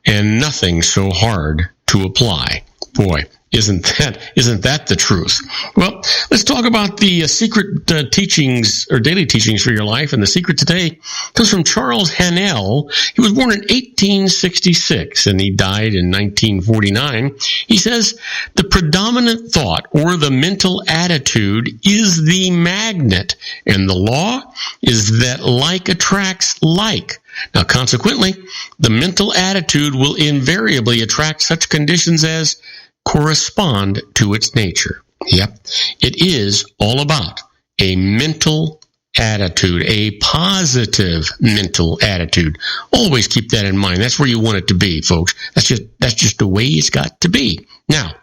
and nothing so hard to apply." Boy, isn't that the truth? Well, let's talk about the secret teachings or daily teachings for your life. And the secret today comes from Charles Hanel. He was born in 1866 and he died in 1949. He says, "The predominant thought or the mental attitude is the magnet, and the law is that like attracts like. Now, consequently, the mental attitude will invariably attract such conditions as correspond to its nature." Yep, it is all about a mental attitude, a positive mental attitude. Always keep that in mind. That's where you want it to be, folks. That's just the way it's got to be. Now,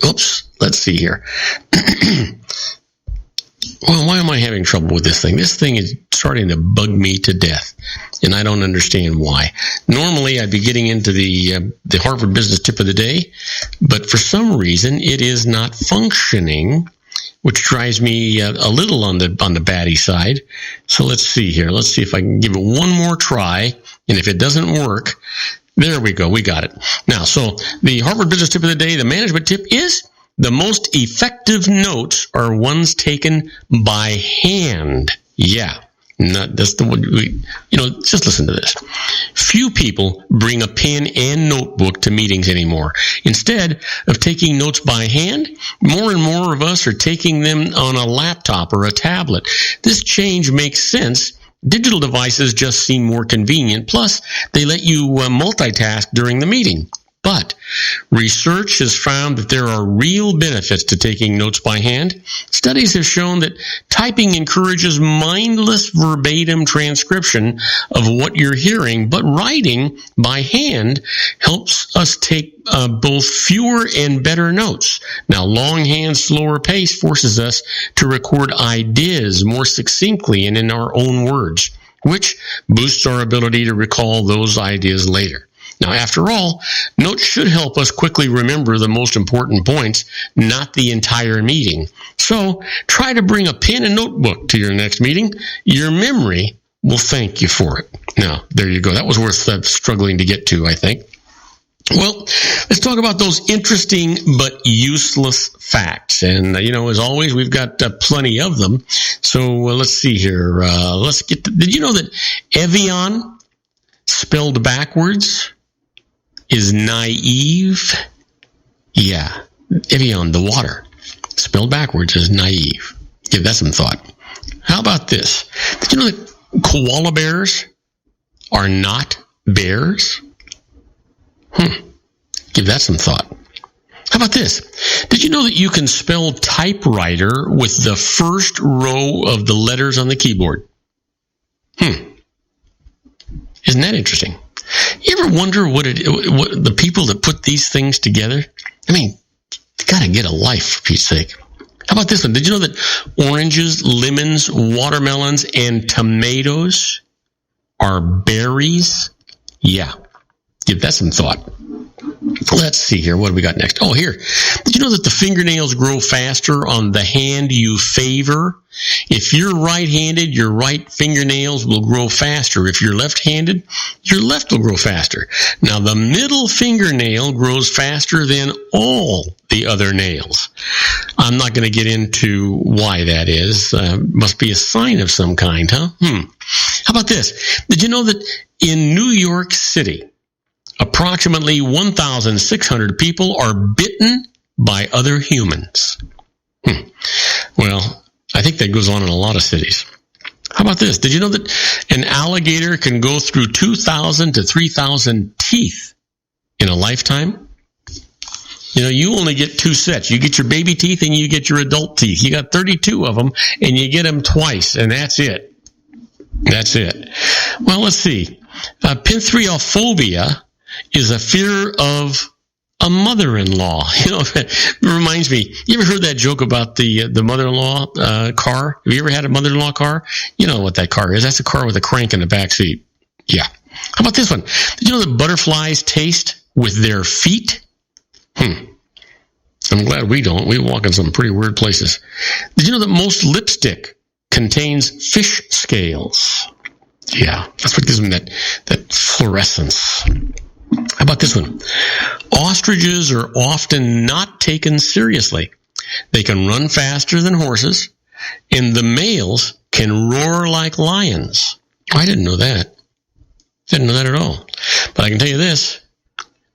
Oops, let's see here. Well, why am I having trouble with this thing? This thing is starting to bug me to death, and I don't understand why. Normally, I'd be getting into the Harvard Business Tip of the Day, but for some reason, it is not functioning, which drives me a little on the batty side. So let's see here. Let's see if I can give it one more try, and if it doesn't work, there we go. We got it. Now, so the Harvard Business Tip of the Day, the management tip is: the most effective notes are ones taken by hand. Yeah, that's the one. Just listen to this. Few people bring a pen and notebook to meetings anymore. Instead of taking notes by hand, more and more of us are taking them on a laptop or a tablet. This change makes sense. Digital devices just seem more convenient. Plus, they let you multitask during the meeting. But research has found that there are real benefits to taking notes by hand. Studies have shown that typing encourages mindless verbatim transcription of what you're hearing, but writing by hand helps us take both fewer and better notes. Now, longhand, slower pace forces us to record ideas more succinctly and in our own words, which boosts our ability to recall those ideas later. Now, after all, notes should help us quickly remember the most important points, not the entire meeting. So, try to bring a pen and notebook to your next meeting. Your memory will thank you for it. Now, there you go. That was worth struggling to get to, I think. Well, let's talk about those interesting but useless facts. And, as always, we've got plenty of them. So, let's see here. Did you know that Evian, spelled backwards, is naive? Yeah, Evian, the water, spelled backwards, is naive. Give that some thought. How about this? Did you know that koala bears are not bears? Give that some thought. How about this? Did you know that you can spell typewriter with the first row of the letters on the keyboard? Isn't that interesting? You ever wonder what the people that put these things together? I mean, you got to get a life, for Pete's sake. How about this one? Did you know that oranges, lemons, watermelons, and tomatoes are berries? Yeah. Give that some thought. Let's see here. What do we got next? Oh, here. Did you know that the fingernails grow faster on the hand you favor? If you're right-handed, your right fingernails will grow faster. If you're left-handed, your left will grow faster. Now, the middle fingernail grows faster than all the other nails. I'm not going to get into why that is. Must be a sign of some kind, huh? How about this? Did you know that in New York City, approximately 1,600 people are bitten by other humans? Well, I think that goes on in a lot of cities. How about this? Did you know that an alligator can go through 2,000 to 3,000 teeth in a lifetime? You only get two sets. You get your baby teeth and you get your adult teeth. You got 32 of them, and you get them twice, and that's it. That's it. Well, let's see. Penthreophobia is a fear of a mother-in-law. It reminds me, you ever heard that joke about the mother-in-law car? Have you ever had a mother-in-law car? You know what that car is. That's a car with a crank in the back seat. Yeah. How about this one? Did you know that butterflies taste with their feet? I'm glad we don't. We walk in some pretty weird places. Did you know that most lipstick contains fish scales? Yeah, that's what gives them that fluorescence. How about this one? Ostriches are often not taken seriously. They can run faster than horses, and the males can roar like lions. I didn't know that. Didn't know that at all. But I can tell you this.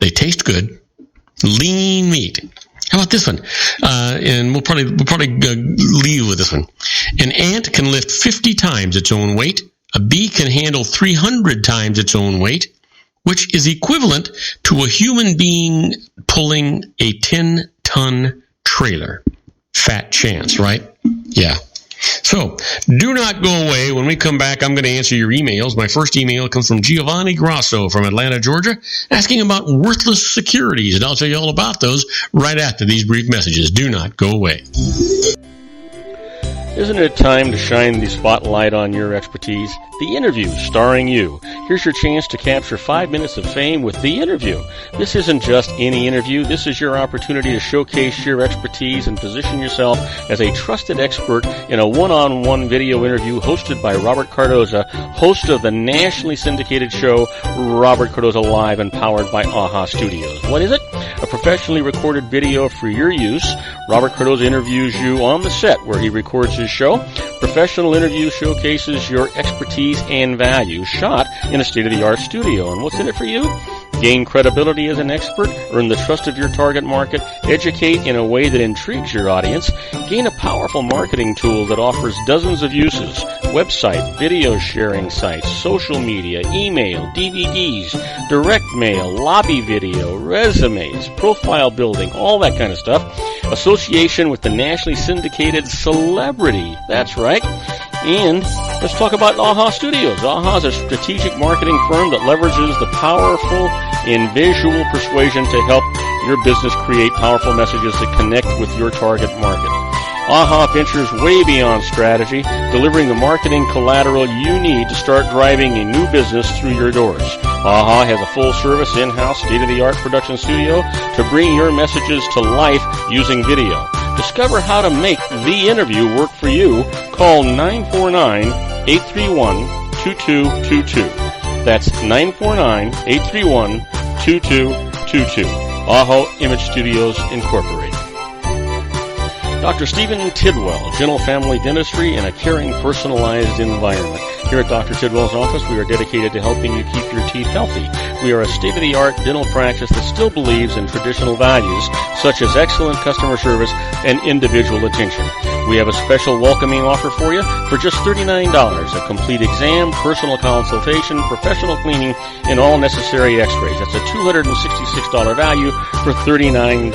They taste good. Lean meat. How about this one? And we'll probably leave with this one. An ant can lift 50 times its own weight. A bee can handle 300 times its own weight, which is equivalent to a human being pulling a 10-ton trailer. Fat chance, right? Yeah. So, do not go away. When we come back, I'm going to answer your emails. My first email comes from Giovanni Grasso from Atlanta, Georgia, asking about worthless securities, and I'll tell you all about those right after these brief messages. Do not go away. Isn't it time to shine the spotlight on your expertise? The Interview, starring you. Here's your chance to capture 5 minutes of fame with The Interview. This isn't just any interview. This is your opportunity to showcase your expertise and position yourself as a trusted expert in a one-on-one video interview hosted by Robert Cardoza, host of the nationally syndicated show Robert Cardoza Live and powered by AHA Studios. What is it? A professionally recorded video for your use. Robert Cardoza interviews you on the set where he records his show. Professional interview showcases your expertise and value, shot in a state-of-the-art studio. And what's in it for you? Gain credibility as an expert, earn the trust of your target market, educate in a way that intrigues your audience, gain a powerful marketing tool that offers dozens of uses, website, video sharing sites, social media, email, DVDs, direct mail, lobby video, resumes, profile building, all that kind of stuff. Association with the nationally syndicated celebrity. That's right. And let's talk about AHA Studios. AHA is a strategic marketing firm that leverages the powerful and visual persuasion to help your business create powerful messages that connect with your target market. AHA ventures way beyond strategy, delivering the marketing collateral you need to start driving a new business through your doors. AHA has a full-service, in-house, state-of-the-art production studio to bring your messages to life using video. Discover how to make The Interview work for you. Call 949-831-2222. That's 949-831-2222. AHA Image Studios Incorporated. Dr. Stephen Tidwell, Gentle Family Dentistry in a caring, personalized environment. Here at Dr. Tidwell's office, we are dedicated to helping you keep your teeth healthy. We are a state-of-the-art dental practice that still believes in traditional values, such as excellent customer service and individual attention. We have a special welcoming offer for you for just $39, a complete exam, personal consultation, professional cleaning, and all necessary x-rays. That's a $266 value for $39.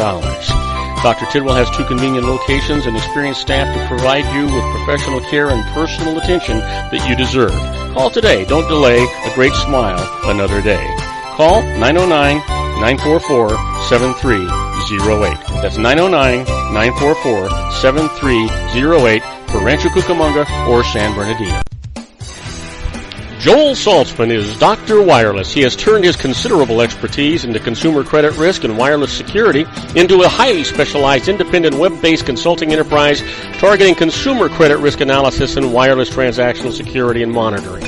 Dr. Tidwell has 2 convenient locations and experienced staff to provide you with professional care and personal attention that you deserve. Call today. Don't delay. A great smile another day. Call 909-944-7308. That's 909-944-7308 for Rancho Cucamonga or San Bernardino. Joel Saltzman is Dr. Wireless. He has turned his considerable expertise into consumer credit risk and wireless security into a highly specialized independent web-based consulting enterprise targeting consumer credit risk analysis and wireless transactional security and monitoring.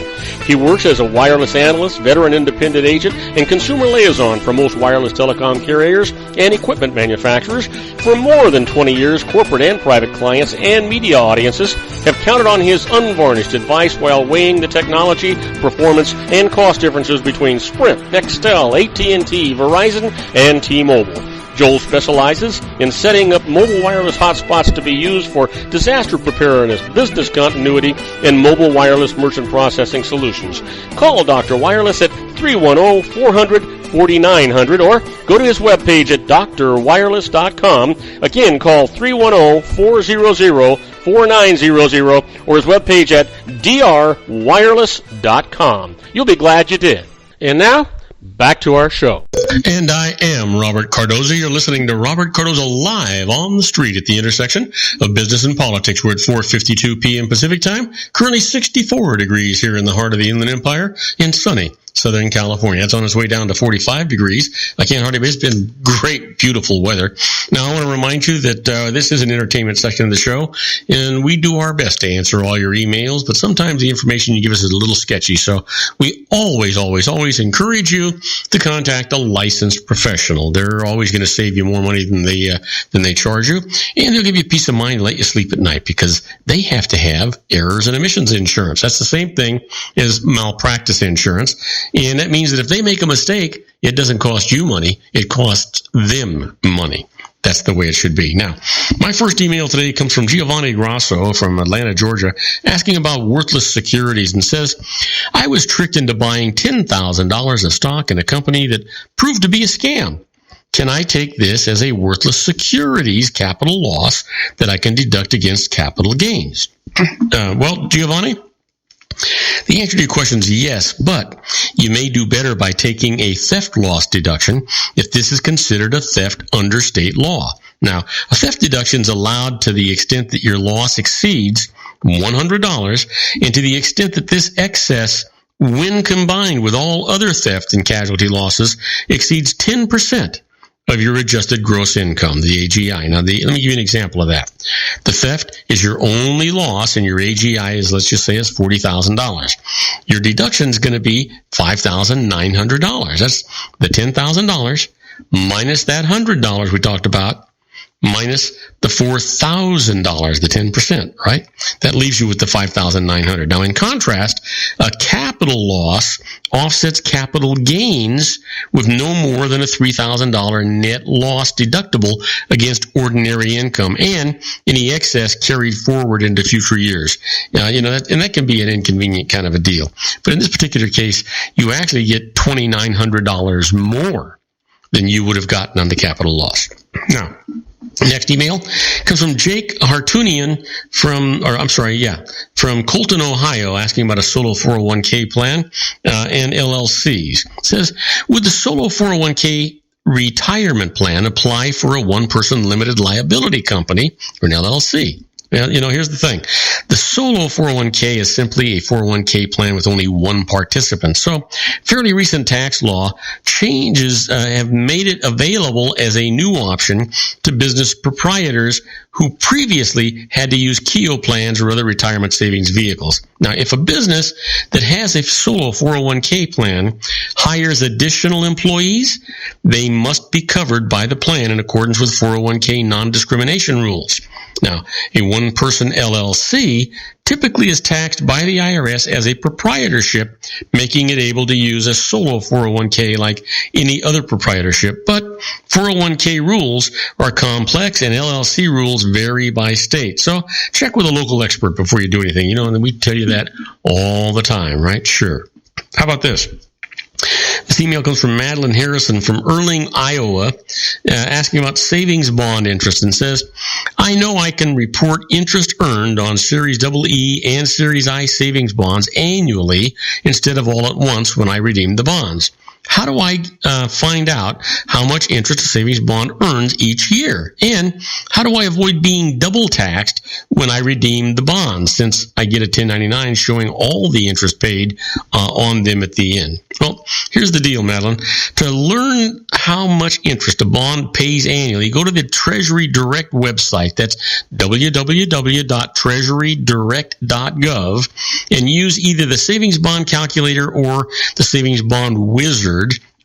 He works as a wireless analyst, veteran independent agent, and consumer liaison for most wireless telecom carriers and equipment manufacturers. For more than 20 years, corporate and private clients and media audiences have counted on his unvarnished advice while weighing the technology, performance, and cost differences between Sprint, Nextel, AT&T, Verizon, and T-Mobile. Joel specializes in setting up mobile wireless hotspots to be used for disaster preparedness, business continuity, and mobile wireless merchant processing solutions. Call Dr. Wireless at 310-400-4900 or go to his webpage at drwireless.com. Again, call 310-400-4900 or his webpage at drwireless.com. You'll be glad you did. And now, back to our show. And I am Robert Cardoza. You're listening to Robert Cardoza Live on the street at the intersection of business and politics. We're at 4:52 p.m. Pacific time. Currently 64 degrees here in the heart of the Inland Empire in sunny Southern California. It's on its way down to 45 degrees. I can't hardly believe it's been great, beautiful weather. Now, I want to remind you that this is an entertainment section of the show, and we do our best to answer all your emails, but sometimes the information you give us is a little sketchy, so we always encourage you to contact a licensed professional. They're always going to save you more money than they charge you, and they'll give you peace of mind and let you sleep at night because they have to have errors and omissions insurance. That's the same thing as malpractice insurance. And that means that if they make a mistake, it doesn't cost you money, it costs them money. That's the way it should be. Now, my first email today comes from Giovanni Grasso from Atlanta, Georgia, asking about worthless securities and says, I was tricked into buying $10,000 of stock in a company that proved to be a scam. can I take this as a worthless securities capital loss that I can deduct against capital gains? Well, Giovanni, the answer to your question is yes, but you may do better by taking a theft loss deduction if this is considered a theft under state law. Now, a theft deduction is allowed to the extent that your loss exceeds $100 and to the extent that this excess, when combined with all other theft and casualty losses, exceeds 10% of your adjusted gross income, the AGI. Now, let me give you an example of that. The theft is your only loss, and your AGI is, let's just say, is $40,000. Your deduction is going to be $5,900. That's the $10,000 minus that $100 we talked about, minus the $4,000, the 10%, right? That leaves you with the $5,900. Now, in contrast, a capital loss offsets capital gains with no more than a $3,000 net loss deductible against ordinary income and any excess carried forward into future years. That can be an inconvenient kind of a deal. But in this particular case, you actually get $2,900 more than you would have gotten on the capital loss. Now, next email comes from Jake Hartunian from Colton, Ohio, asking about a solo 401k plan and LLCs. It says, would the solo 401k retirement plan apply for a one-person limited liability company or an LLC? Well, here's the thing. The solo 401k is simply a 401k plan with only one participant. So fairly recent tax law changes have made it available as a new option to business proprietors who previously had to use Keogh plans or other retirement savings vehicles. Now, if a business that has a solo 401k plan hires additional employees, they must be covered by the plan in accordance with 401k non-discrimination rules. Now, a one-person LLC typically is taxed by the IRS as a proprietorship, making it able to use a solo 401k like any other proprietorship. But 401k rules are complex and LLC rules vary by state. So check with a local expert before you do anything, and we tell you that all the time, right? Sure. How about this? This email comes from Madeline Harrison from Erling, Iowa, asking about savings bond interest and says, I know I can report interest earned on Series EE and Series I savings bonds annually instead of all at once when I redeem the bonds. How do I find out how much interest a savings bond earns each year? And how do I avoid being double taxed when I redeem the bonds, since I get a 1099 showing all the interest paid on them at the end? Well, here's the deal, Madeline. To learn how much interest a bond pays annually, go to the Treasury Direct website. That's www.treasurydirect.gov, and use either the Savings Bond Calculator or the Savings Bond Wizard,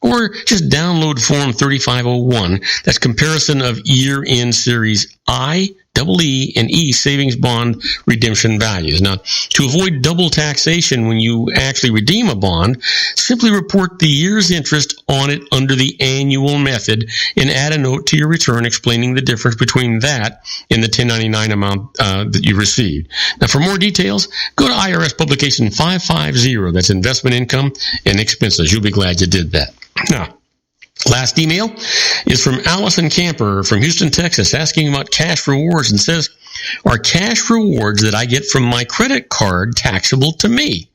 or just download Form 3501. That's comparison of year-end Series I, EE, and E savings bond redemption values. Now, to avoid double taxation when you actually redeem a bond, simply report the year's interest on it under the annual method and add a note to your return explaining the difference between that and the 1099 amount that you received. Now, for more details, go to IRS Publication 550. That's investment income and expenses. You'll be glad you did that. Now, last email is from Allison Camper from Houston, Texas, asking about cash rewards and says, are cash rewards that I get from my credit card taxable to me?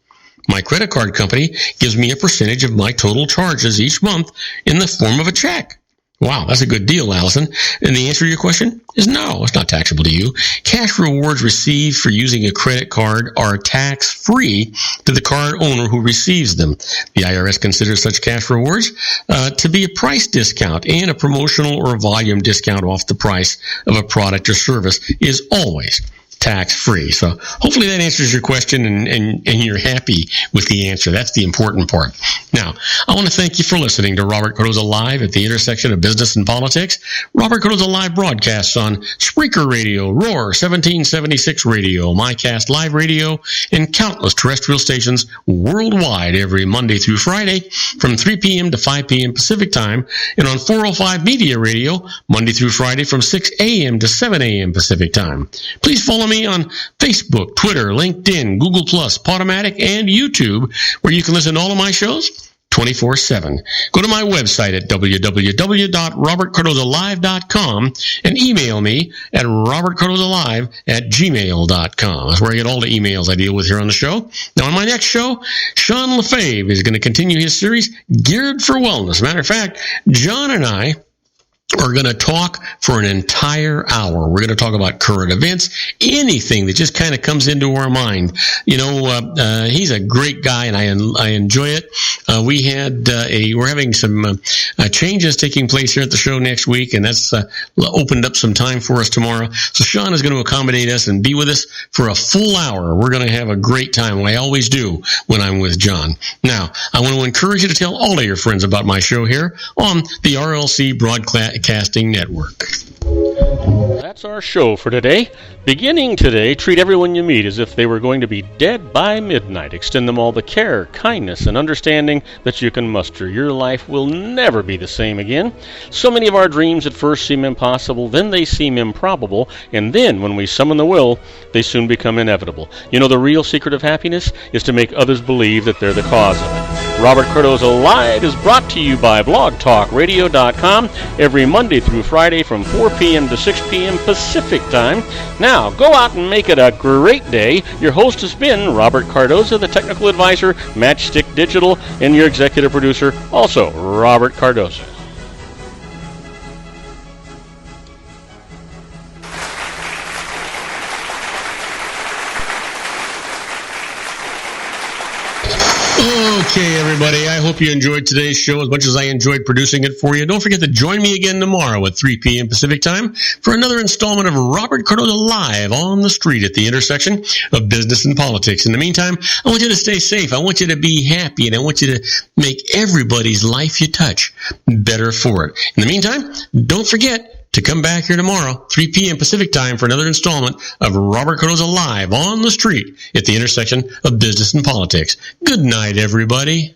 My credit card company gives me a percentage of my total charges each month in the form of a check. Wow, that's a good deal, Allison. And the answer to your question is no, it's not taxable to you. Cash rewards received for using a credit card are tax-free to the card owner who receives them. The IRS considers such cash rewards to be a price discount, and a promotional or volume discount off the price of a product or service is always tax-free. So hopefully that answers your question and you're happy with the answer. That's the important part. Now, I want to thank you for listening to Robert Cardoza Live at the intersection of business and politics. Robert Cardoza Live broadcasts on Spreaker Radio, Roar, 1776 Radio, MyCast Live Radio, and countless terrestrial stations worldwide every Monday through Friday from 3 p.m. to 5 p.m. Pacific Time, and on 405 Media Radio Monday through Friday from 6 a.m. to 7 a.m. Pacific Time. Please follow me on Facebook, Twitter, LinkedIn, Google+, Podomatic, and YouTube, where you can listen to all of my shows, 24/7. Go to my website at www.robertcardozalive.com and email me at robertcardozalive@gmail.com. That's where I get all the emails I deal with here on the show. Now, on my next show, Sean Lefebvre is going to continue his series, Geared for Wellness. Matter of fact, John and I are going to talk for an entire hour. We're going to talk about current events, anything that just kind of comes into our mind. You know, he's a great guy, and I enjoy it. We're having some changes taking place here at the show next week, and that's opened up some time for us tomorrow. So Sean is going to accommodate us and be with us for a full hour. We're going to have a great time. I always do when I'm with John. Now, I want to encourage you to tell all of your friends about my show here on the RLC Broadcasting Network. That's our show for today. Beginning today, treat everyone you meet as if they were going to be dead by midnight. Extend them all the care, kindness, and understanding that you can muster. Your life will never be the same again. So many of our dreams at first seem impossible, then they seem improbable, and then when we summon the will, they soon become inevitable. You know, the real secret of happiness is to make others believe that they're the cause of it. Robert Cardoza Live is brought to you by blogtalkradio.com every Monday through Friday from 4 p.m. to 6 p.m. Pacific Time. Now, go out and make it a great day. Your host has been Robert Cardoza, the technical advisor, Matchstick Digital, and your executive producer, also Robert Cardoza. Okay, everybody, I hope you enjoyed today's show as much as I enjoyed producing it for you. Don't forget to join me again tomorrow at 3 p.m. Pacific Time for another installment of Robert Cardoza Live on the street at the intersection of business and politics. In the meantime, I want you to stay safe. I want you to be happy, and I want you to make everybody's life you touch better for it. In the meantime, don't forget to come back here tomorrow, 3 p.m. Pacific Time, for another installment of Robert Cardoza Live on the street at the intersection of business and politics. Good night, everybody.